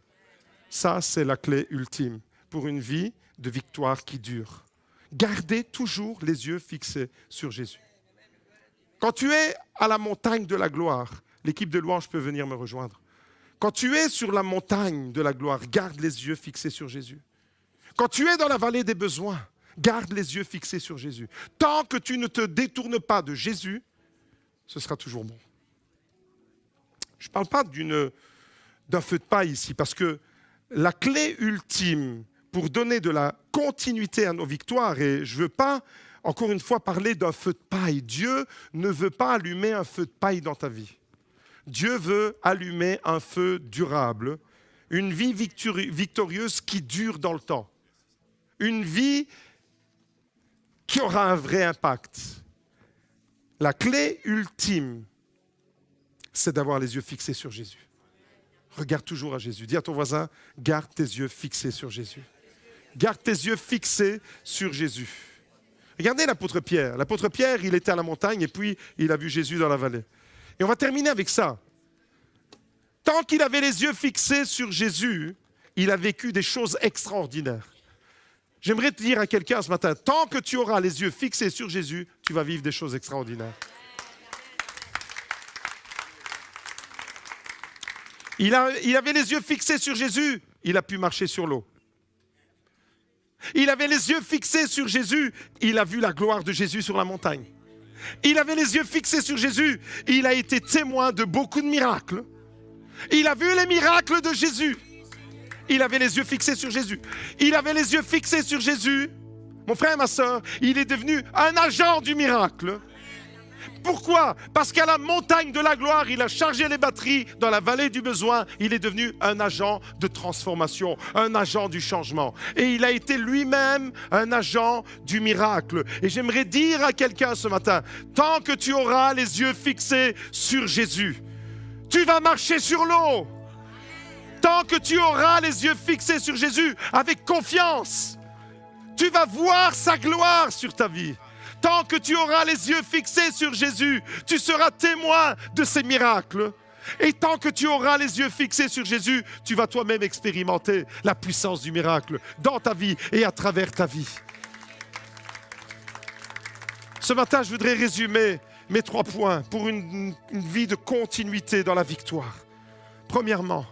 Ça, c'est la clé ultime pour une vie de victoire qui dure. Gardez toujours les yeux fixés sur Jésus. Quand tu es à la montagne de la gloire, l'équipe de louange peut venir me rejoindre. Quand tu es sur la montagne de la gloire, garde les yeux fixés sur Jésus. Quand tu es dans la vallée des besoins, garde les yeux fixés sur Jésus. Tant que tu ne te détournes pas de Jésus, ce sera toujours bon. Je ne parle pas d'un feu de paille ici, parce que la clé ultime pour donner de la continuité à nos victoires, et je ne veux pas, encore une fois, parler d'un feu de paille. Dieu ne veut pas allumer un feu de paille dans ta vie. Dieu veut allumer un feu durable, une vie victorieuse qui dure dans le temps. Une vie qui aura un vrai impact. La clé ultime, c'est d'avoir les yeux fixés sur Jésus. Regarde toujours à Jésus. Dis à ton voisin, garde tes yeux fixés sur Jésus. Garde tes yeux fixés sur Jésus. Regardez l'apôtre Pierre. L'apôtre Pierre, il était à la montagne et puis il a vu Jésus dans la vallée. Et on va terminer avec ça. Tant qu'il avait les yeux fixés sur Jésus, il a vécu des choses extraordinaires. J'aimerais te dire à quelqu'un ce matin, tant que tu auras les yeux fixés sur Jésus, tu vas vivre des choses extraordinaires. Il avait les yeux fixés sur Jésus, il a pu marcher sur l'eau. Il avait les yeux fixés sur Jésus, il a vu la gloire de Jésus sur la montagne. Il avait les yeux fixés sur Jésus, il a été témoin de beaucoup de miracles. Il a vu les miracles de Jésus. Il avait les yeux fixés sur Jésus. Il avait les yeux fixés sur Jésus. Mon frère et ma sœur, il est devenu un agent du miracle. Pourquoi? Parce qu'à la montagne de la gloire, il a chargé les batteries. Dans la vallée du besoin, il est devenu un agent de transformation, un agent du changement. Et il a été lui-même un agent du miracle. Et j'aimerais dire à quelqu'un ce matin, tant que tu auras les yeux fixés sur Jésus, tu vas marcher sur l'eau. Tant que tu auras les yeux fixés sur Jésus avec confiance, tu vas voir sa gloire sur ta vie. Tant que tu auras les yeux fixés sur Jésus, tu seras témoin de ses miracles. Et tant que tu auras les yeux fixés sur Jésus, tu vas toi-même expérimenter la puissance du miracle dans ta vie et à travers ta vie. Ce matin, je voudrais résumer mes 3 points pour une vie de continuité dans la victoire. Premièrement,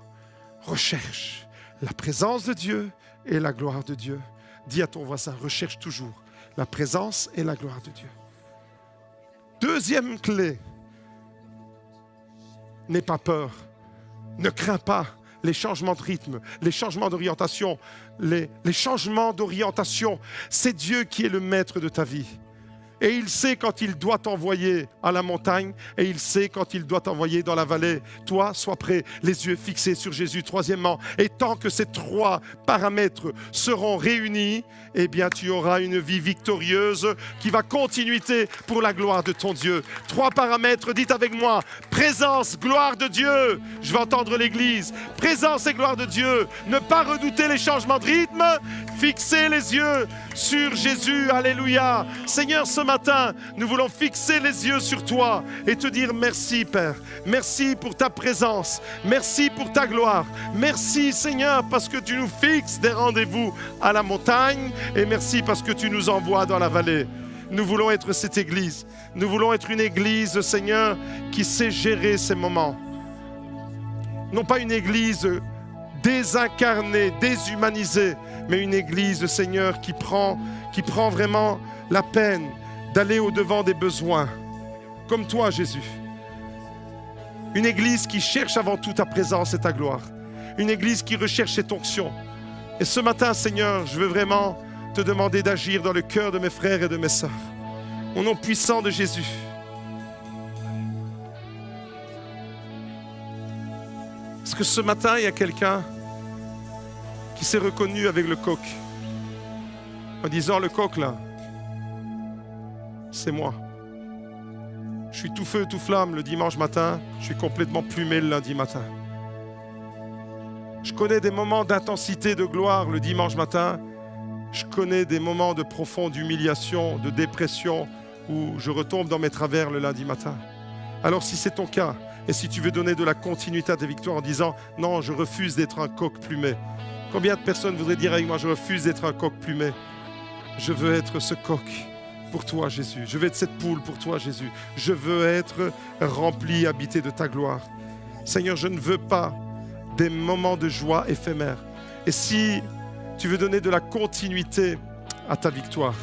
recherche la présence de Dieu et la gloire de Dieu. Dis à ton voisin, recherche toujours la présence et la gloire de Dieu. Deuxième clé, n'aie pas peur, ne crains pas les changements de rythme, les changements d'orientation, les changements d'orientation. C'est Dieu qui est le maître de ta vie. Et il sait quand il doit t'envoyer à la montagne et il sait quand il doit t'envoyer dans la vallée. Toi, sois prêt, les yeux fixés sur Jésus. Troisièmement, et tant que ces 3 paramètres seront réunis, eh bien, tu auras une vie victorieuse qui va continuer pour la gloire de ton Dieu. 3 paramètres, dites avec moi, présence, gloire de Dieu. Je vais entendre l'Église. Présence et gloire de Dieu. Ne pas redouter les changements de rythme. Fixer les yeux sur Jésus. Alléluia. Seigneur, ce matin, nous voulons fixer les yeux sur toi et te dire merci, Père. Merci pour ta présence. Merci pour ta gloire. Merci, Seigneur, parce que tu nous fixes des rendez-vous à la montagne et merci parce que tu nous envoies dans la vallée. Nous voulons être cette Église. Nous voulons être une Église, Seigneur, qui sait gérer ces moments. Non pas une Église désincarnée, déshumanisée, mais une Église, Seigneur, qui prend vraiment la peine d'aller au-devant des besoins, comme toi, Jésus. Une Église qui cherche avant tout ta présence et ta gloire. Une Église qui recherche cette onction. Et ce matin, Seigneur, je veux vraiment te demander d'agir dans le cœur de mes frères et de mes sœurs. Au nom puissant de Jésus. Est-ce que ce matin, il y a quelqu'un qui s'est reconnu avec le coq en disant, le coq là, c'est moi. Je suis tout feu, tout flamme le dimanche matin, je suis complètement plumé le lundi matin. Je connais des moments d'intensité, de gloire le dimanche matin. Je connais des moments de profonde humiliation, de dépression, où je retombe dans mes travers le lundi matin. Alors si c'est ton cas, et si tu veux donner de la continuité à tes victoires en disant « Non, je refuse d'être un coq plumé », combien de personnes voudraient dire avec moi « Je refuse d'être un coq plumé » Je veux être ce coq pour toi, Jésus. Je veux être cette poule pour toi, Jésus. Je veux être rempli, habité de ta gloire. Seigneur, je ne veux pas des moments de joie éphémères. Et si tu veux donner de la continuité à ta victoire,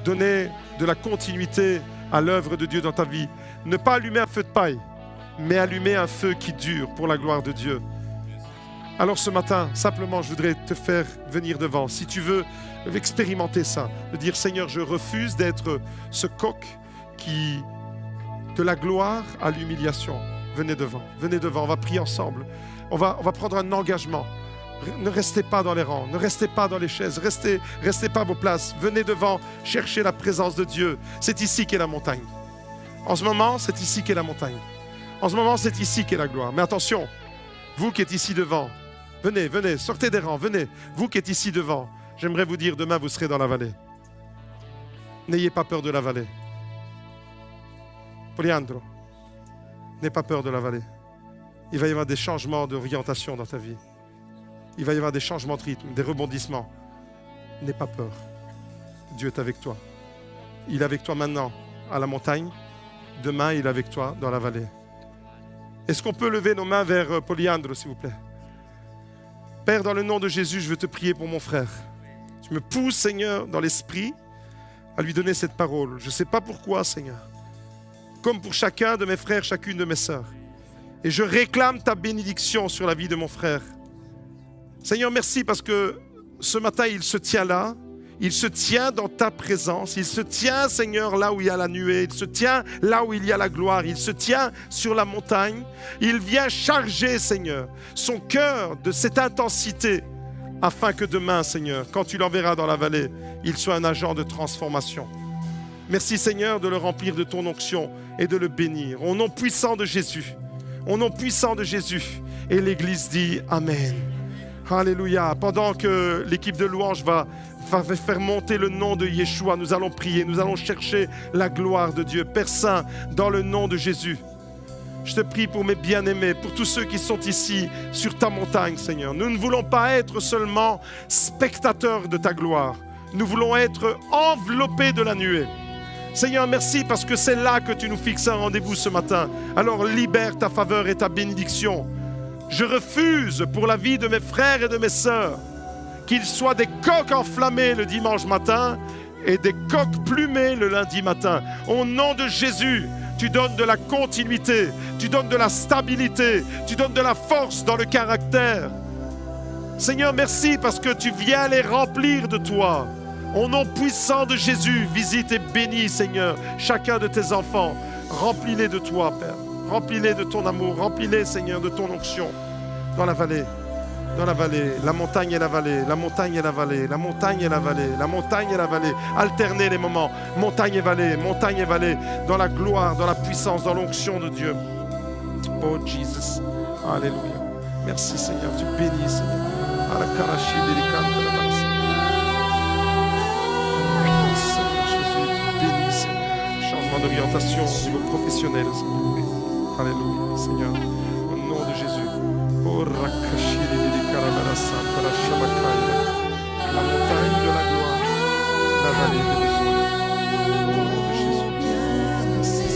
donner de la continuité à l'œuvre de Dieu dans ta vie, ne pas allumer un feu de paille, mais allumer un feu qui dure pour la gloire de Dieu. Alors ce matin, simplement, je voudrais te faire venir devant. Si tu veux expérimenter ça, de dire Seigneur, je refuse d'être ce coq qui, de la gloire à l'humiliation. Venez devant, on va prier ensemble. On va prendre un engagement. Ne restez pas dans les rangs, ne restez pas dans les chaises, restez pas à vos places. Venez devant, cherchez la présence de Dieu. C'est ici qu'est la montagne. En ce moment, c'est ici qu'est la montagne. En ce moment, c'est ici qu'est la gloire. Mais attention, vous qui êtes ici devant, venez, sortez des rangs, venez. Vous qui êtes ici devant, j'aimerais vous dire, demain, vous serez dans la vallée. N'ayez pas peur de la vallée. Poliandro, n'aie pas peur de la vallée. Il va y avoir des changements d'orientation dans ta vie. Il va y avoir des changements de rythme, des rebondissements. N'aie pas peur. Dieu est avec toi. Il est avec toi maintenant à la montagne. Demain, il est avec toi dans la vallée. Est-ce qu'on peut lever nos mains vers Poliandro, s'il vous plaît? Père, dans le nom de Jésus, je veux te prier pour mon frère. Tu me pousses, Seigneur, dans l'esprit, à lui donner cette parole. Je ne sais pas pourquoi, Seigneur. Comme pour chacun de mes frères, chacune de mes sœurs. Et je réclame ta bénédiction sur la vie de mon frère. Seigneur, merci parce que ce matin, il se tient là. Il se tient dans ta présence. Il se tient, Seigneur, là où il y a la nuée. Il se tient là où il y a la gloire. Il se tient sur la montagne. Il vient charger, Seigneur, son cœur de cette intensité afin que demain, Seigneur, quand tu l'enverras dans la vallée, il soit un agent de transformation. Merci, Seigneur, de le remplir de ton onction et de le bénir. Au nom puissant de Jésus. Au nom puissant de Jésus. Et l'Église dit Amen. Alléluia. Pendant que l'équipe de louange va faire monter le nom de Yeshua, nous allons prier, nous allons chercher la gloire de Dieu. Père Saint, dans le nom de Jésus, je te prie pour mes bien-aimés, pour tous ceux qui sont ici sur ta montagne, Seigneur. Nous ne voulons pas être seulement spectateurs de ta gloire. Nous voulons être enveloppés de la nuée. Seigneur, merci parce que c'est là que tu nous fixes un rendez-vous ce matin. Alors libère ta faveur et ta bénédiction. Je refuse pour la vie de mes frères et de mes sœurs qu'ils soient des coqs enflammés le dimanche matin et des coqs plumés le lundi matin. Au nom de Jésus, tu donnes de la continuité, tu donnes de la stabilité, tu donnes de la force dans le caractère. Seigneur, merci parce que tu viens les remplir de toi. Au nom puissant de Jésus, visite et bénis, Seigneur, chacun de tes enfants. Remplis-les de toi, Père. Remplis-les de ton amour. Remplis-les, Seigneur, de ton onction. Dans la vallée, la montagne et la vallée, la montagne et la vallée, la montagne et la vallée, la montagne et la vallée. Alternez les moments, montagne et vallée, dans la gloire, dans la puissance, dans l'onction de Dieu. Oh Jesus, alléluia. Merci Seigneur, tu bénis Seigneur. Seigneur Jésus, tu bénis Seigneur. Changement d'orientation au niveau professionnel Seigneur. Alléluia Seigneur, au nom de Jésus. Oh, la montagne de la gloire, la vallée de Jésus. Au nom de Jésus. Merci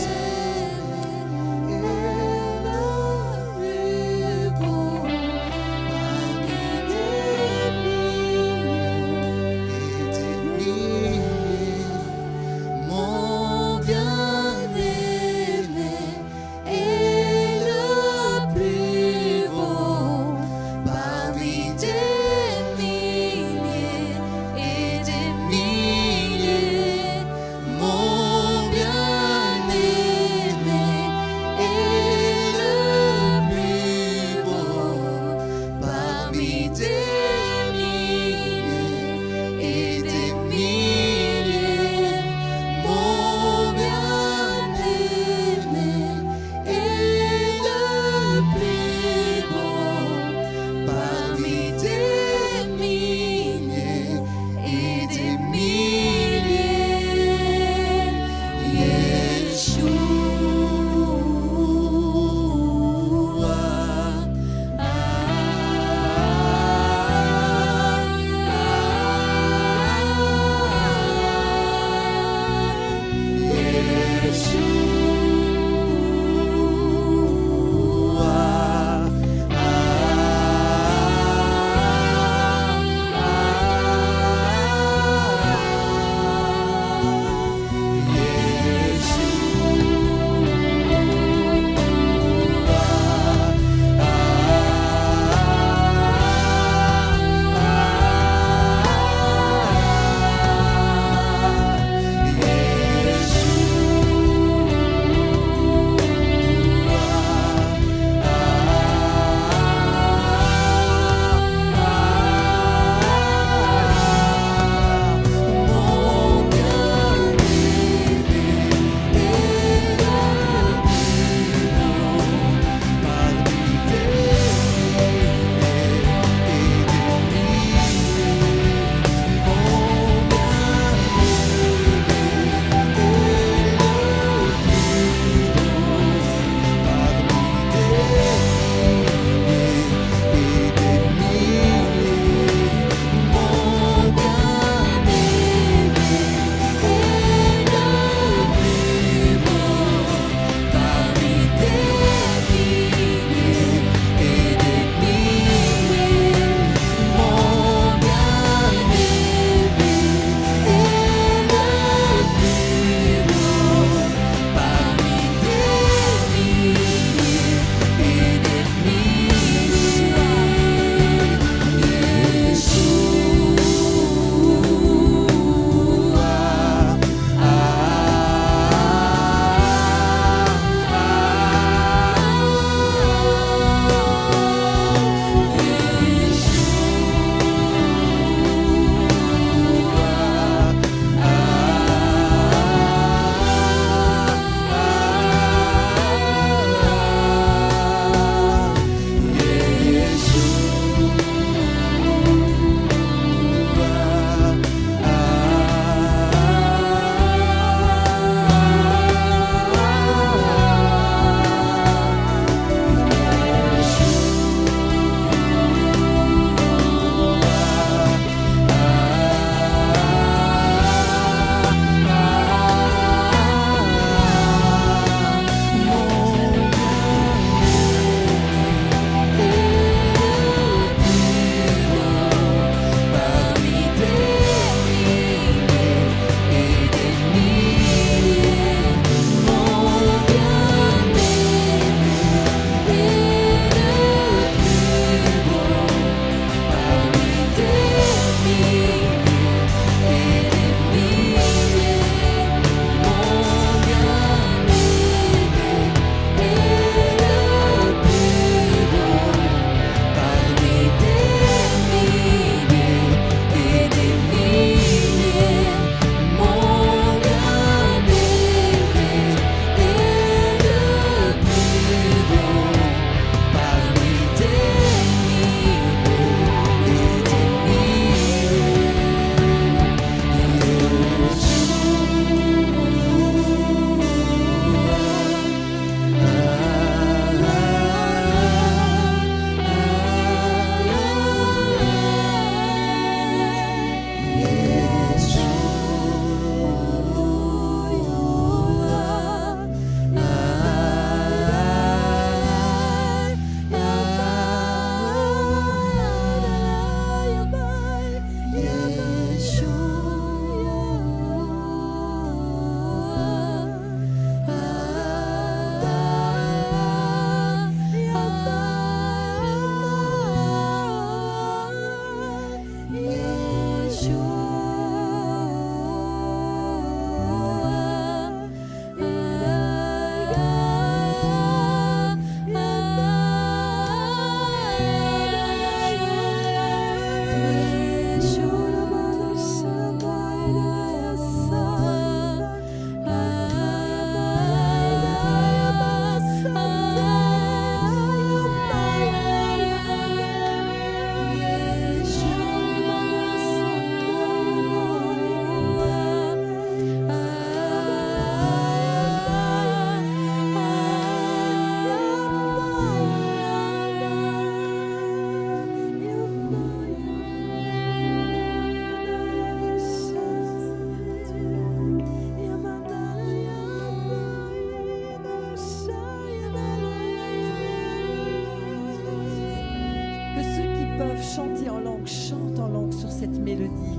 langue, chante en langue sur cette mélodie.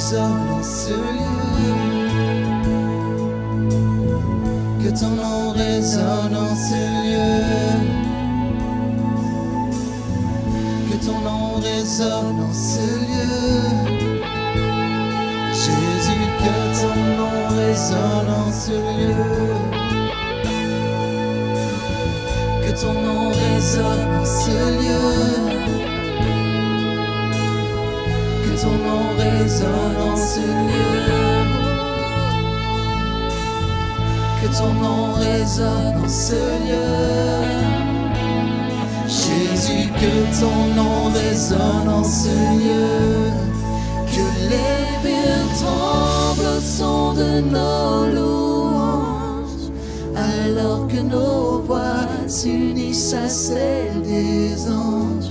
résonne en ce lieu, que ton nom résonne en ce lieu, que ton nom résonne en ce lieu, Jésus, que ton nom résonne en ce lieu, que ton nom résonne en ce lieu. Ton nom résonne en ce lieu, que ton nom résonne en ce lieu, Jésus, que ton nom résonne en ce lieu, que les murs tremblent au son de nos louanges, alors que nos voix s'unissent à celles des anges.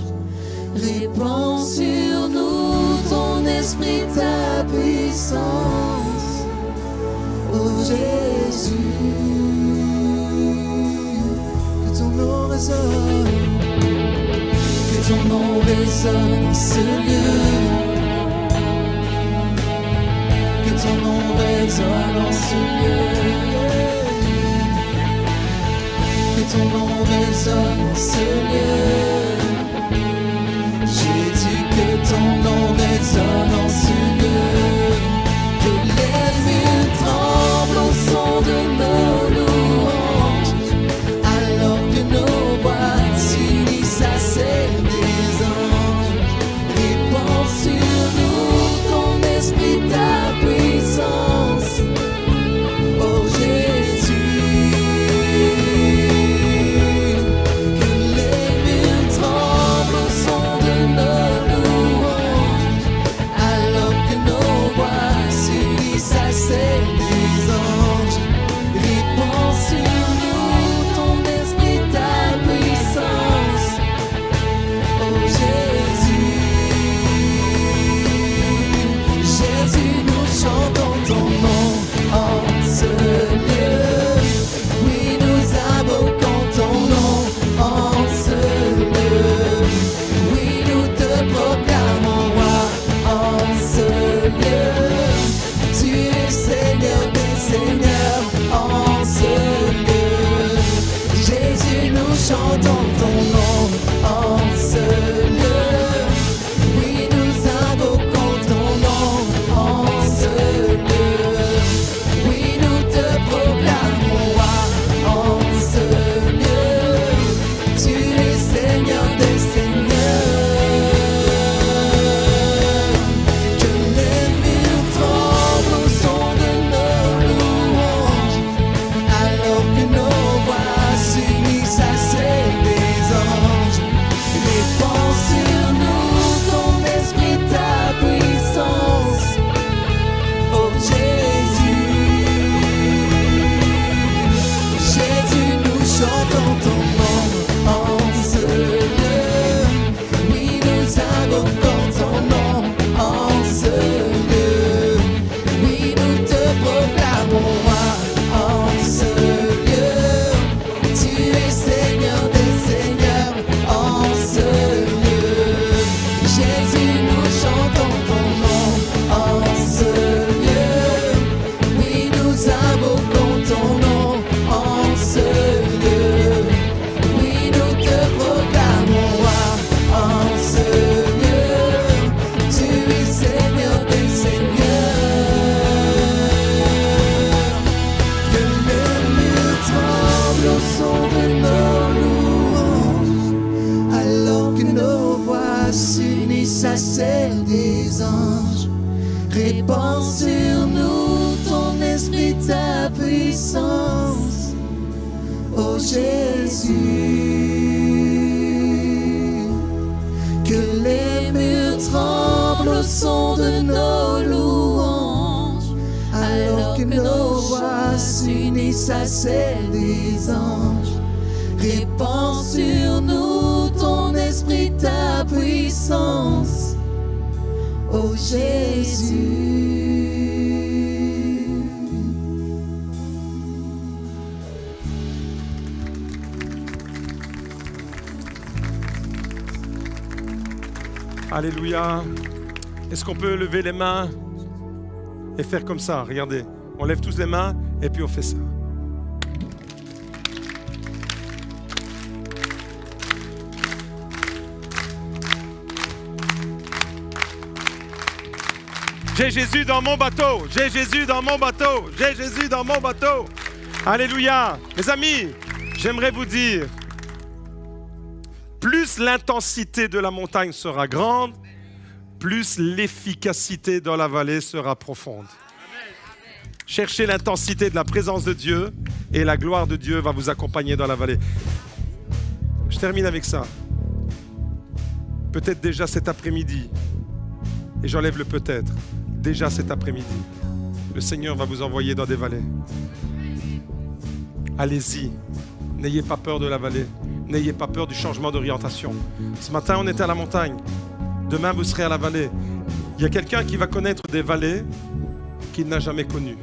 Répands sur nous ton esprit, ta puissance, ô Jésus, que ton nom résonne. résonne dans ce lieu. Que ton nom résonne dans ce lieu. Que ton nom résonne dans ce lieu. Jésus, que ton nom résonne dans ce lieu. Que les murs tremblent au son de nos louanges, alors que nos voix s'unissent à celles des anges. Répands sur nous ton esprit, ta puissance, oh Jésus. Que les murs tremblent au son de nos louanges, alors que nos voix s'unissent à celles des anges. Répands sur nous ton esprit, ta puissance, oh Jésus. Jésus, nous chantons ton nom en ce lieu. Oui, nous invoquons ton nom en ce lieu. Oui, nous te proclamons roi en ce lieu. Tu es Seigneur des seigneurs en ce lieu. Jésus, nous chantons ton nom en ce lieu. Oui, nous invoquons ton nom en ce lieu. Oui, nous te proclamons roi en ce lieu. Tu es Seigneur des seigneurs. Que les murs tremblent au son de nos louanges, alors que nos voix s'unissent à celles des anges. Répands sur nous ton esprit, ta puissance, oh Jésus. Jésus, nous chantons ton nom en ce lieu. Oui, nous invoquons ton nom en ce lieu. Oui, nous te proclamons roi en ce lieu. Tu es Seigneur des seigneurs en ce lieu. Jésus, nous chantons ton nom en ce lieu. Oui, nous invoquons ton nom en ce lieu. Oui, nous te proclamons roi en ce lieu. Tu es Seigneur des seigneurs. Que les murs tremblent au son de nos louanges, alors que nos voix s'unissent à celles des anges. Répands sur nous ton esprit, ta puissance, oh Jésus. Que les murs tremblent au son de nos louanges, alors que nos voix s'unissent à celles des anges. Répands sur nous ton esprit, ta puissance, oh Jésus. Alléluia. Est-ce qu'on peut lever les mains et faire comme ça? Regardez, on lève tous les mains et puis on fait ça. J'ai Jésus dans mon bateau, j'ai Jésus dans mon bateau, j'ai Jésus dans mon bateau. Alléluia. Mes amis, j'aimerais vous dire, plus l'intensité de la montagne sera grande, plus l'efficacité dans la vallée sera profonde. Cherchez l'intensité de la présence de Dieu et la gloire de Dieu va vous accompagner dans la vallée. Je termine avec ça. Peut-être déjà cet après-midi, et j'enlève le peut-être, déjà cet après-midi, le Seigneur va vous envoyer dans des vallées. Allez-y, n'ayez pas peur de la vallée, n'ayez pas peur du changement d'orientation. Ce matin, on était à la montagne, demain, vous serez à la vallée. Il y a quelqu'un qui va connaître des vallées qu'il n'a jamais connues,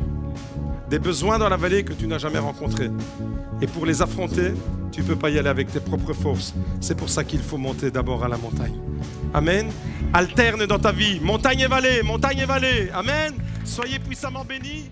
des besoins dans la vallée que tu n'as jamais rencontrés. Et pour les affronter, Tu ne peux pas y aller avec tes propres forces. C'est pour ça qu'il faut monter d'abord à la montagne. Amen. Alterne dans ta vie. Montagne et vallée, montagne et vallée. Amen. Soyez puissamment bénis.